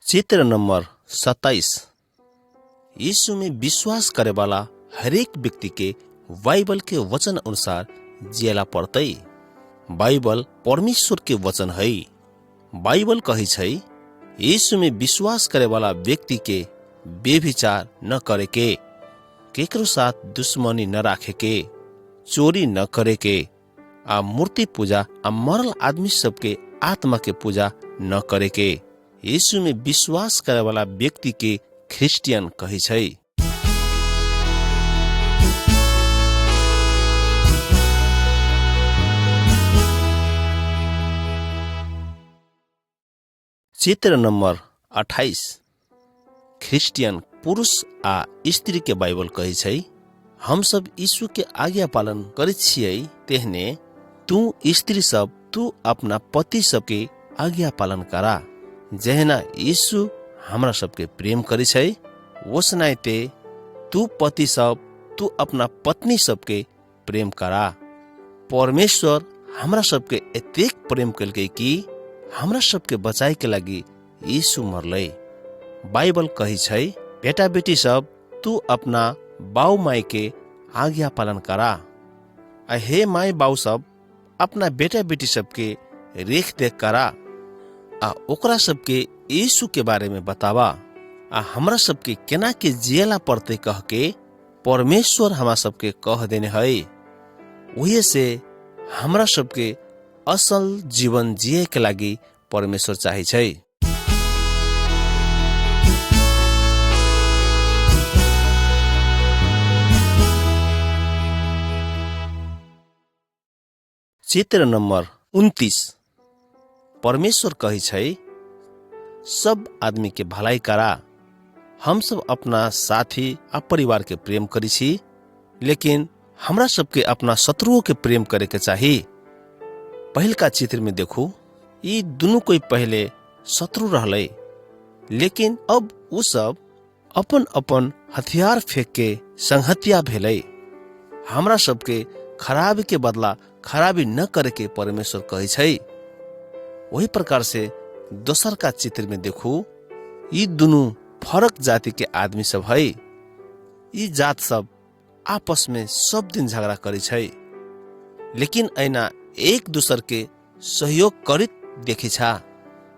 चित्र नंबर 27। यीशु में विश्वास करे वाला हरेक व्यक्ति के बाइबल के वचन अनुसार जियला पड़तै। बाइबल परमेश्वर के वचन है। बाइबल कही छै, यीशु में विश्वास करे वाला व्यक्ति के बेविचार न करे के, केकरो साथ दुश्मनी न राखे के, चोरी न करे के, आ मूर्ति पूजा आ मरल आदमी सबके आत्मा के पूजा न करे के। यीशु में विश्वास करे वाला व्यक्ति के क्रिस्चियन कही छै। चित्र नंबर 28। क्रिस्चियन पुरुष आ स्त्री के बाइबल कही छै, हम सब यीशु के आज्ञा पालन करे छियै, तेहने तू स्त्री सब तू अपना पति सबके आज्ञा पालन करा। जहना यीशु हमरा सबके प्रेम करे छै, वसनाइते तू पति सब तू अपना पत्नी सबके प्रेम करा। परमेश्वर हमरा सबके एतेक प्रेम कलकै कि हमरा सबके बचाई के लागि यीशु मरलै। बाइबल कही छै, बेटा बेटी सब तू अपना बाऊ माई के आज्ञा पालन करा। हे माई बाऊ सब अपना बेटा बेटी सबके रेख देख करा आ ओकरा सबके यीशु के बारे में बतावा आ हमरा सबके केना के जियला पड़ते कह के परमेश्वर हमरा सबके कह देने है। वही से हमरा सबके असल जीवन जिए के लागि परमेश्वर चाहे छै। चित्र नंबर 29। परमेश्वर कही छै, सब आदमी के भलाई करा। हम सब अपना साथी आ परिवार के प्रेम करी छी, लेकिन हमरा सबके अपना शत्रुओं के प्रेम करे के चाही। पहल का चित्र में देखू, ये दोनों कोई पहले शत्रु रहले, लेकिन अब उ सब अपन अपन हथियार फेंक के संहतिया भेले। हमरा सबके खराबी के बदला खराबी न करे के परमेश्वर कहे छै। वही प्रकार से दोसर का चित्र में देखू, ये दोनों फरक जाति के आदमी सब है। ये जात सब आपस में सब दिन झगड़ा करे छै, लेकिन ऐना एक दूसर के सहयोग करित देखी छा।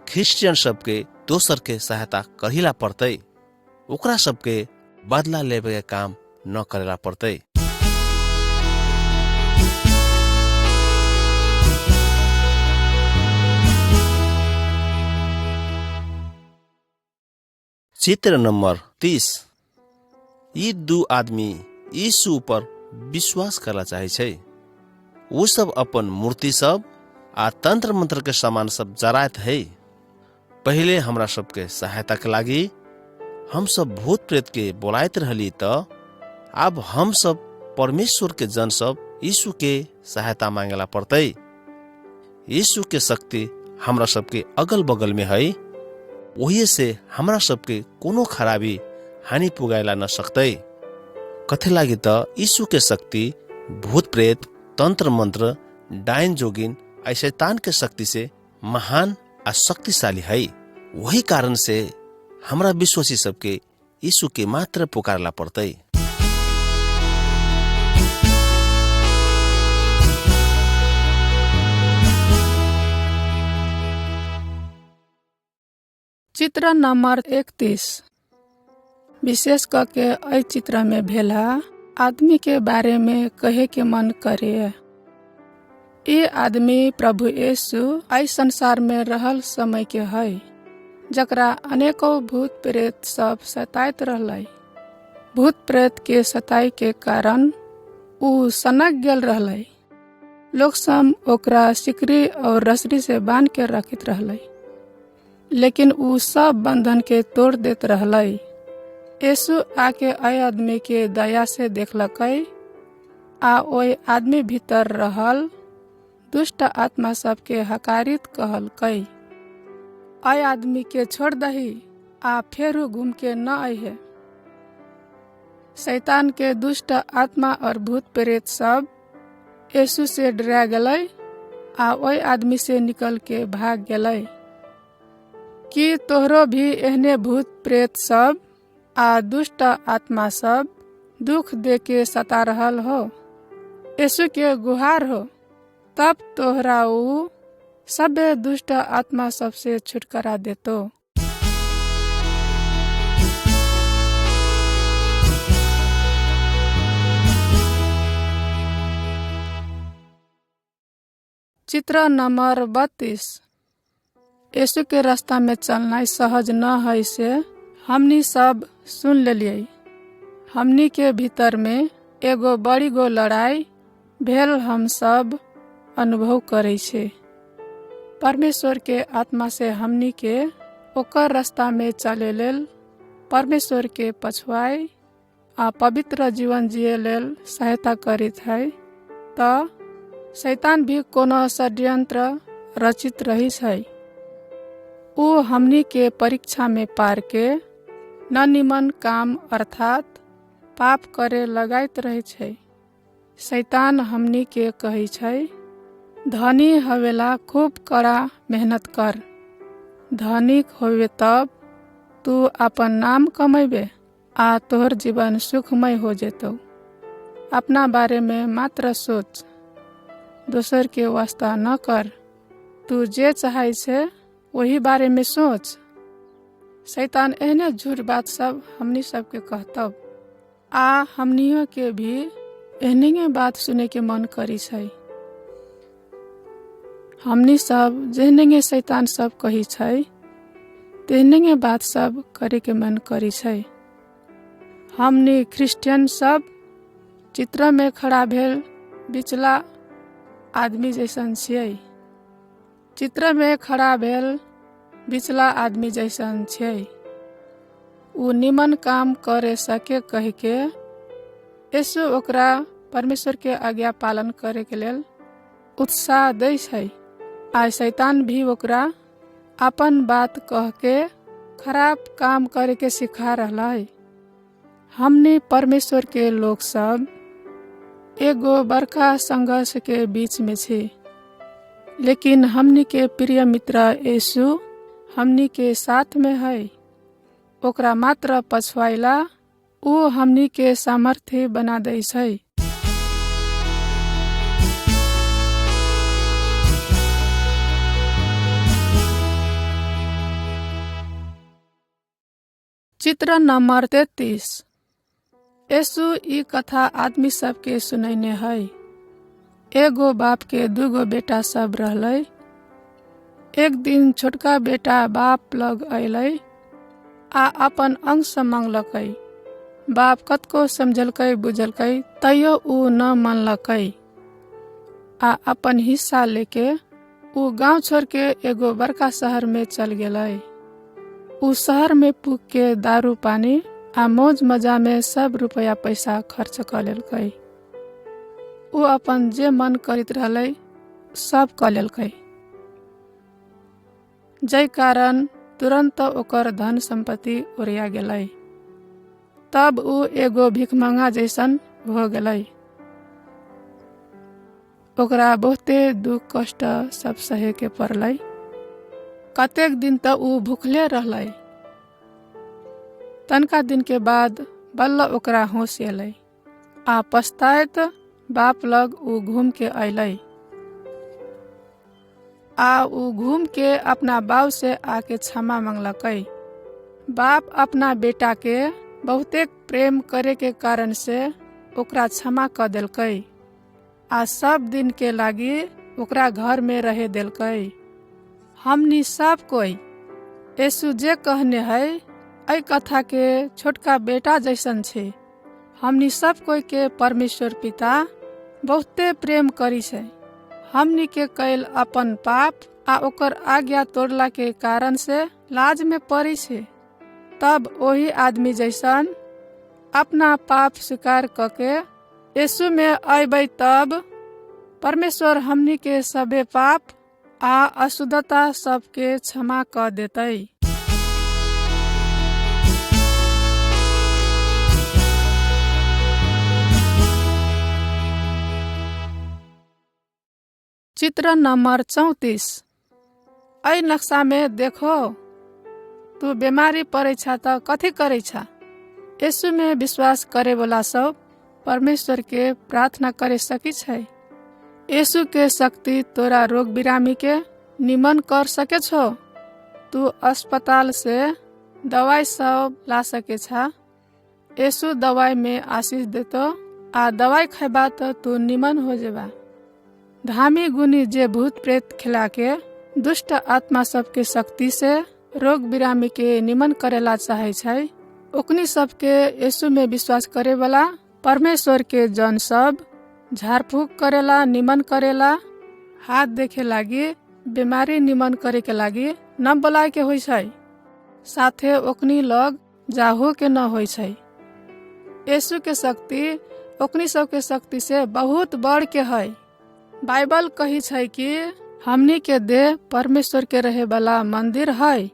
क्रिश्चियन सबके दोसर के सहायता करिला पड़ते, ओकरा सबके बदला लेवे के काम न करेला पड़ते। चित्र नंबर 30। ये दू आदमी यीशु पर विश्वास करला चाहे छै। वो सब अपन मूर्ति सब आ तंत्र मंत्र के सामान सब जरात है। पहले हमरा सबके सहायता के लागी हम सब भूत प्रेत के बोलाइत रहली त अब हम सब परमेश्वर के जन सब यीशु के सहायता मांगेला पड़तै। यीशु के शक्ति हमरा सबके अगल बगल में है, वही से हमरा सबके कोनो खराबी हानि पुगाइला न सकतै। कथे लागि त यीशु के शक्ति भूत प्रेत, तंत्र मंत्र, डायन जोगिन आ शैतान के शक्ति से महान आ शक्तिशाली है। वही कारण से हमरा विश्वासी सबके यीशु के मात्र पुकारला पड़तै। चित्र नंबर 31। विशेष करके एहि चित्र में भेला आदमी के बारे में कहे के मन करे। ये आदमी प्रभु यीशु एहि संसार में रहल समय के है, जकरा अनेकों भूत प्रेत सब सताइत रहलै। भूत प्रेत के सताई के कारण ऊ सनक गेल रहलै। लोग सब ओकरा सिकरी और रस्सी से बांध के रखित रहलै, लेकिन ऊ सब बंधन के तोड़ देत रहलै। यीशु आके आय आदमी के दया से देखलकै आ ओय आदमी भीतर रहल दुष्ट आत्मा सबके हकारित कहलकै, आय आदमी के छोड़ दही आ फेरू घूम के न अहे। शैतान के दुष्ट आत्मा और भूत प्रेत सब यीशु से डरा गेलै आ ओय आदमी से निकल के भाग गेलै। कि तोहरो भी एहने भूत प्रेत सब आ दुष्ट आत्मा सब दुख दे के सता रहल हो? यीशु के गुहार हो, तब तोहरा ऊ सबे दुष्ट आत्मा सबसे छुटकारा देतो। चित्र नंबर 32। यीशु के रास्ता में चलना सहज न है से हमनी सब सुन लेलिए। हमनी के भीतर में एगो बड़ी गो लड़ाई भेल हम सब अनुभव करे छे। परमेश्वर के आत्मा से हमनी के ओकर रास्ता में चले लेल परमेश्वर के पछुआई आ पवित्र जीवन जिये लेल सहायता करित है। त शैतान भी कोनो षड्यंत्र रचित रही है। ऊ हमनी के परीक्षा में पार के न निमन काम अर्थात पाप करे लगाइत रहे छै। शैतान हमनी के कही छै, धनी हवेला खूब कड़ा मेहनत कर, धनिक होवे तब तू अपन नाम कमेबे आ तोहर जीवन सुखमय हो जेतो। अपना बारे में मात्र सोच, दोसर के वास्ता न कर। तू जे चाहे छे वही बारे में सोच। शैतान एहने झूठ बात सब हमनी सब के कहतब आ हमनियों के भी एहने बात सुने के मन करी छै। हमनी सब जेहने शैतान सब कही छै तेहने बात सब करे के मन करी छै। हमनी क्रिश्चियन सब चित्र में खड़ा भेल बिचला आदमी जैसन छियै। चित्र में खड़ा भेल बिचला आदमी जैसन छै। ऊ निमन काम करे सके कह के यीशु ओकरा परमेश्वर के आज्ञा पालन करे के लेल उत्साह दै छै। आ शैतान भी ओकरा अपन बात कह के खराब काम करे के सिखा रहला है। हमने परमेश्वर के लोग सब एगो बड़का संघर्ष के बीच में छे, लेकिन हमनी के प्रिय मित्र यीशु हमनी के साथ में है। ओकरा मात्र पछुआइला ऊ हमनी के सामर्थ्य बना दै छै। चित्र नंबर 33। यीशु ई कथा आदमी सब के सुनैने है। एगो बाप के दूगो बेटा सब रहलै। एक दिन छोटका बेटा बाप लग अयलै आ अपन अंश मांगलकै। बाप कतको समझलकै बुझलकै तैयो ऊ न मानलकै आ अपन हिस्सा लेके ऊ गांव छोड़ के एगो बड़का शहर में चल गेलै। ऊ शहर में पुग के दारू पानी आ मौज मजा में सब रुपया पैसा खर्च कर लेलकै। ऊ अपन जे मन करित रहलै सब कर लेलकै, जै कारण तुरंत ओकर धन संपत्ति ओरिया गेलै। तब ऊ एगो भिखमंगा जैसन हो गेलै। ओकरा बहुते दुख कष्ट सब सहे के पड़लै। कतेक दिन तक ऊ भूखले रहलै। तनका दिन के बाद बल्ल ओकरा होश एलै आ पछताइत बाप लग ऊ घूम के अलै। आ ऊ घूम के अपना बाप से आके क्षमा मांगलकै। बाप अपना बेटा के बहुते प्रेम करे के कारण से ओकरा क्षमा कर देलकै आ सब दिन के लागी ओकरा घर में रहे देलकै। हमनी सब कोई यीशु जे कहने है ऐ कथा के छोटका बेटा जैसन छे। हमनी सब कोई के परमेश्वर पिता बहुते प्रेम करी छे। हमनी के कैल अपन पाप आ ओकर आज्ञा तोड़ला के कारण से लाज में पड़ी छे। तब वही आदमी जैसन अपना पाप स्वीकार करके यीशु में अबै तब परमेश्वर हमनी के सबे पाप आ अशुद्धता सबके क्षमा कर देतै। चित्र नंबर 34। ऐ नक्शा में देखो, तू बीमारी पड़े छा त कथी करे छा? यीशु में विश्वास करे वाला सब परमेश्वर के प्रार्थना करे सकी छै। यीशु के शक्ति तोरा रोग बिरामी के निमन कर सके छो। तू अस्पताल से दवाई सब ला सके छा। यीशु दवाई में आशीष देतो आ दवाई खैबा तो तू निमन हो जेबा। धामी गुनी जे भूत प्रेत खिला के दुष्ट आत्मा सबके शक्ति से रोग बिरामी के निमन करेला चाहे छै, ओकनी सबके यीशु में विश्वास करे वाला परमेश्वर के जन सब झाड़ फूक करेला, निमन करेला, हाथ देखे लागी, बीमारी निमन करे के लागी न बोलाए के होई छै, साथे ओकनी लग जाहो के न होई छै। यीशु के शक्ति ओकनी सबके शक्ति से बहुत बढ़ के है। बाइबल कही छै कि हमनी के देह परमेश्वर के रहे वाला मंदिर है।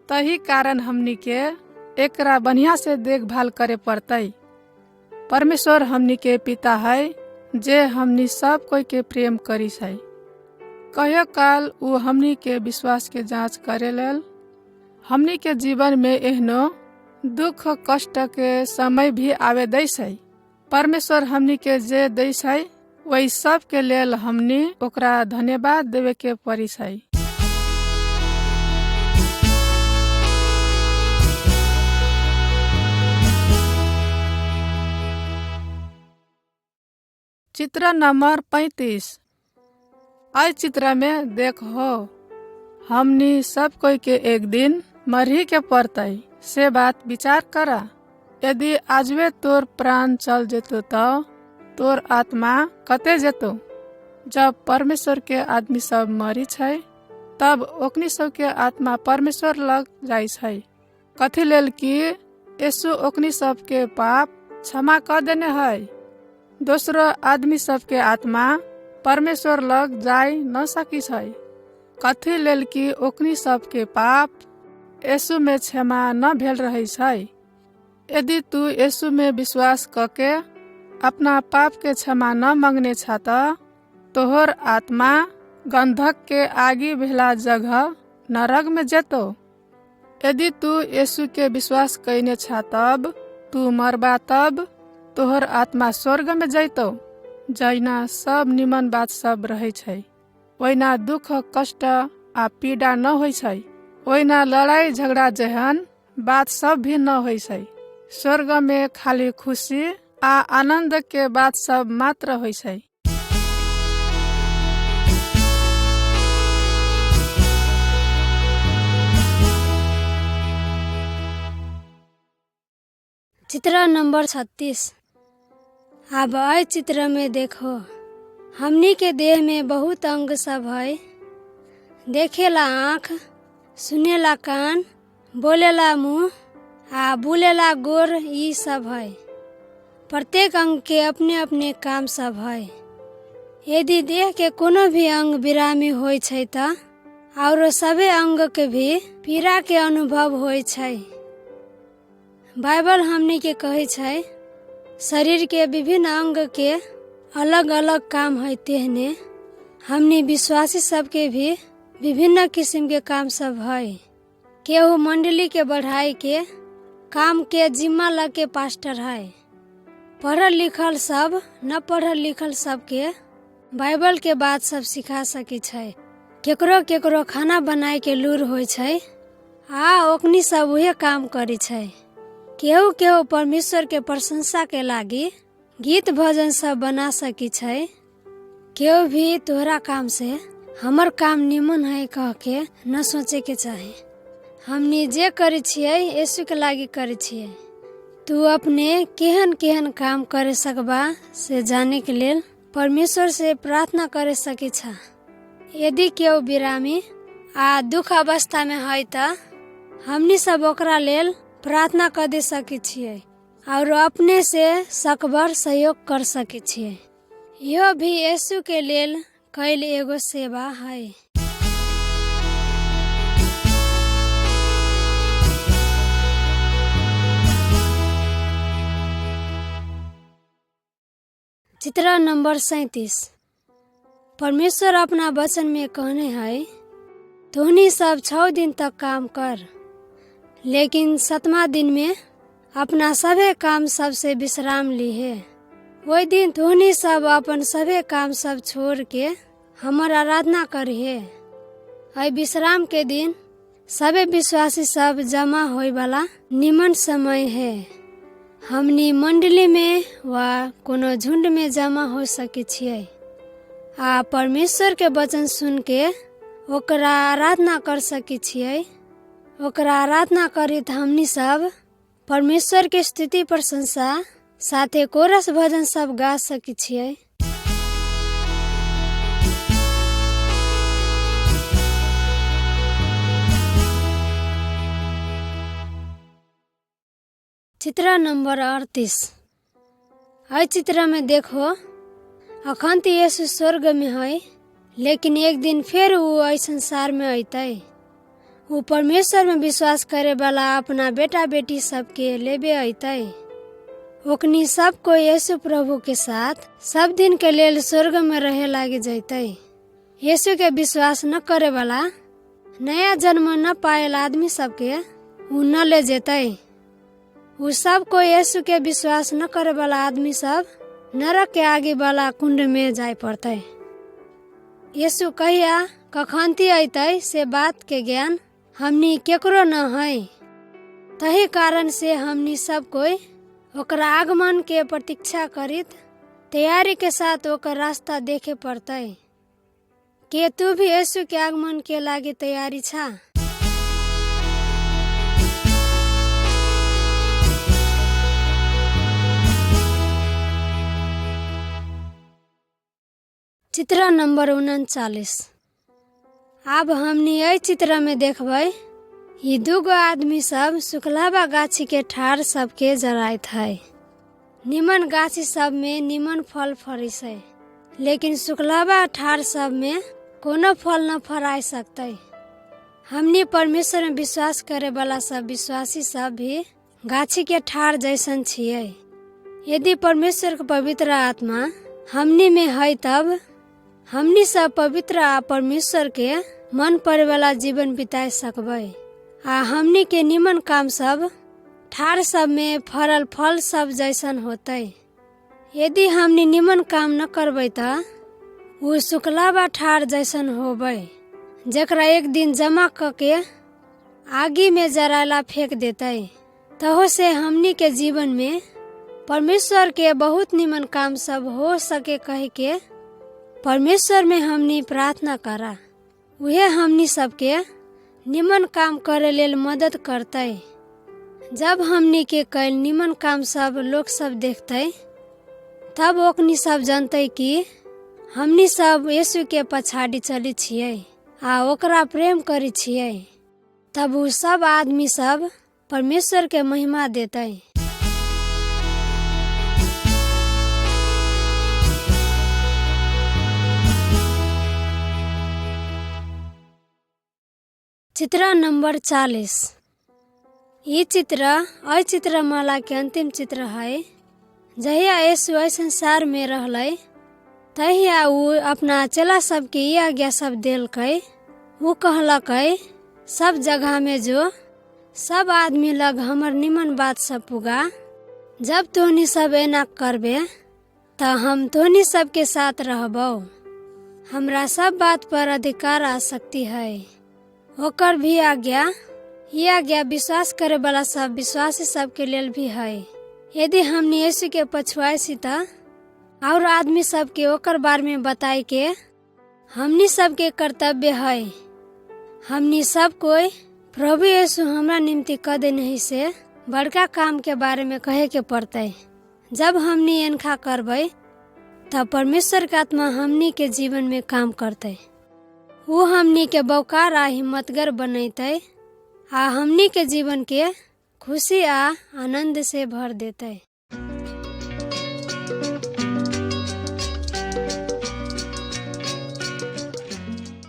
तही कारण हमनी के एकरा बढ़िया से देखभाल करे पड़तै। परमेश्वर हमनी के पिता है जे हमनी सब कोई के प्रेम करी छै। कहियो काल ऊ हमनी के विश्वास के जांच करे लेल हमनी के जीवन में एहनो दुख कष्ट के समय भी आवे दै छै। परमेश्वर हमनी के जे दै छै वही सब के लेल हमनी ओकरा धन्यवाद देवे के पड़ी छै। चित्र नंबर 35। आई चित्र में देखो, हमनी सब कोई के एक दिन मरही के पड़तै से बात विचार करा। यदि आजवे तोर प्राण चल जेतो तो तोर आत्मा कते जेतो? जब परमेश्वर के आदमी सब मरी छै तब ओकनी सब के आत्मा परमेश्वर लग जाय छै। कथी लेल कि यीशु ओकनी सब के पाप क्षमा कर देने है। दूसरो आदमी सब के आत्मा परमेश्वर लग जाय न सकी छै। कथी लेल कि ओकनी सब के पाप यीशु में क्षमा न भेल रही छै। यदि तू यीशु में विश्वास करके अपना पाप के क्षमा न मांगने छा त तोहर आत्मा गंधक के आगी भेला जगह नरक में जेतो। यदि तू यीशु के विश्वास कइने छा तब तू मरबा तब तोहर आत्मा स्वर्ग में जैतो, जैना सब निमन बात सब रहे छै, ओइना दुख कष्ट आ पीड़ा न होई छै, ओइना लड़ाई झगड़ा जेहन बात सब भी न होई छै। स्वर्ग में खाली खुशी आ आनंद के बात सब मात्र होई छै। चित्र नंबर 36। अब आई चित्र में देखो, हमनी के देह में बहुत अंग सब है। देखेला आँख, सुनेला कान बोलेला मुंह आ बुलेला गोर ई सब है। प्रत्येक अंग के अपने अपने काम सब है। यदि देह के कोनो भी अंग बिरामी होय छै त और सबे अंग के भी पीड़ा के अनुभव होय छै। बाइबल हमनी के कहे छै शरीर के विभिन्न अंग के अलग अलग काम है। तेहने हमनी विश्वासी सबके भी विभिन्न किस्म के काम सब है। केहू मंडली के बढ़ाई के काम के जिम्मा लग के पास्टर है। पढ़ल लिखल सब न पढ़ल लिखल सबके बाइबल के बात सब सिखा सकी छै। केकरो केकरो खाना बनाए के लूर होय छै आ ओकनी सब उहे काम करी छै। केहू केहू परमेश्वर के प्रशंसा के लागी गीत भजन सब बना सकी छै। केहू भी तोहरा काम से हमर काम निमन है कह के न सोचे के चाहे। हमनी जे करे छियै यीशु के लागी करे छियै। तू अपने केहन केहन काम करे सकबा से जाने के लेल परमेश्वर से प्रार्थना करे सके छा। यदि केहू बिरामी आ दुख अवस्था में है त हमनी सब ओकरा लेल प्रार्थना कर दे सके छियै और अपने से सकबर सहयोग कर सके छियै। यह भी यीशु के लेल कैल एगो सेवा है। चित्र नंबर 37। परमेश्वर अपना वचन में कहने है तोहनी सब 6 दिन तक काम कर, लेकिन 7वां दिन में अपना सभे काम सब से विश्राम ली है। वही दिन तोहनी सब अपन सभे काम सब छोड़ के हमर आराधना करिहे। आई विश्राम के दिन सभे विश्वासी सब जमा होय वाला निमन समय है। हमनी मंडली में वा कोनो झुंड में जमा हो सके छियै आ परमेश्वर के वचन सुन के ओकरा आराधना कर सके छियै। ओकरा आराधना करित हमनी सब परमेश्वर के स्तुति प्रशंसा साथे कोरस भजन सब गा सके छियै। चित्र नंबर 38। हर चित्र में देखो अखन तो यीशु स्वर्ग में है, लेकिन एक दिन फिर वो इस संसार में अतै। वो परमेश्वर में विश्वास करे वाला अपना बेटा बेटी सबके लेबे अतै। ओकनी सबको यीशु प्रभु के साथ सब दिन के लेल स्वर्ग में रहे लागे जैतै। यीशु के विश्वास न करे वाला नया जन्म न पायल आदमी सबके वो न ले जेतै। वो सबको यीशु के विश्वास न करे वाला आदमी सब नरक के आगे वाला कुंड में जाय पड़तै। यीशु कहिया कखनती अतै से बात के ज्ञान हमनी केकरो न है। तही कारण से हमनी सब कोई ओकरा आगमन के प्रतीक्षा करित तैयारी के साथ ओकर रास्ता देखे पड़तै। के तू भी यीशु के आगमन के लागी तैयारी छा? चित्र नंबर 39। अब हमनी यही चित्र में देखबै ये दूगो आदमी सब सुखलाबा गाछी के ठार सबके जराइत है। निमन गाछी सब में निमन फल फरिस है, लेकिन सुखलाबा ठार सब में कोनो फल न फराई सकते। हमनी परमेश्वर में विश्वास करे वाला सब विश्वासी सब भी गाछी के ठार जैसन छियै। यदि परमेश्वर के पवित्र आत्मा हमनी में है तब हमनी सब पवित्र आ परमेश्वर के मन पड़े वाला जीवन बिताए सकबै आ हमनी के निमन काम सब ठार सब में फरल फल सब जैसन होतै। यदि हमनी निमन काम न करबै त वो सुखलाबा ठार जैसन होबै, जेकरा एक दिन जमा करके आगी में जराला फेंक देतै। तहो से हमनी के जीवन में परमेश्वर के बहुत निमन काम सब हो सके कहे के परमेश्वर में हमनी प्रार्थना करा। उहे हमनी सबके निमन काम करे लेल मदद करतै। जब हमनी के कैल निमन काम सब लोग सब देखतै तब ओकनी सब जानतै कि हमनी सब यीशु के पछाड़ी चली छियै आ ओकरा प्रेम करी छियै। तब उ सब आदमी सब परमेश्वर के महिमा देते। चित्र नंबर 40। ये चित्र चित्रमाला के अंतिम चित्र है। जहिया यीशु इस संसार में रहले तहिया उ अपना चेला सबके ये आज्ञा सब देलकै। वो कहलकै सब जगह में जो सब आदमी लग हमर निमन बात सब पुगा। जब तोहनी सब एना करबे त हम तोहनी सब के साथ रहबो। हमरा सब बात पर अधिकार आ सकती है। ओकर भी आज्ञा ये आज्ञा विश्वास करे वाला सब विश्वासी सब के लेल भी है। यदि हमनी यीशु के पछुआई त और आदमी सब के ओकर बारे में बताई के हमनी सब के कर्तव्य है। हमनी सब कोई प्रभु यीशु हमरा निम्ति कदे नहीं से बड़का काम के बारे में कहे के पड़ते। जब हमनी इनका करबे तब परमेश्वर के आत्मा हमनी के जीवन में काम करते। वो हमनी के बौकार आ हिम्मतगर बनैते आ हमनी के जीवन के खुशी आ आनंद से भर देते।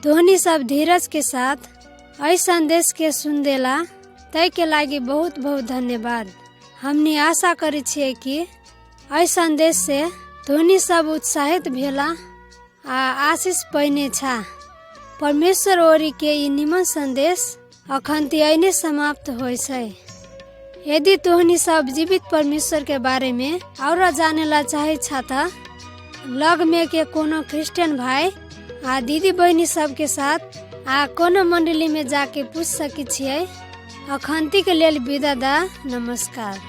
तोहनी सब धीरज के साथ ऐ संदेश के सुन देला तय के लागी बहुत बहुत धन्यवाद। हमनी आशा करी छिये कि ऐ संदेश से तोहनी सब उत्साहित भेला आ आशीष पैने छा। परमेश्वर ओरी के ई निमन संदेश अखन ऐने समाप्त होय छै। यदि तोहनी सब जीवित परमेश्वर के बारे में और जाने ला चाहे छा त लग में के कोनो क्रिश्चियन भाई आ दीदी बहनी सब के साथ आ कोनो मंडली में जाके पूछ सकी छियै। अखंती के लेल विदा दा। नमस्कार।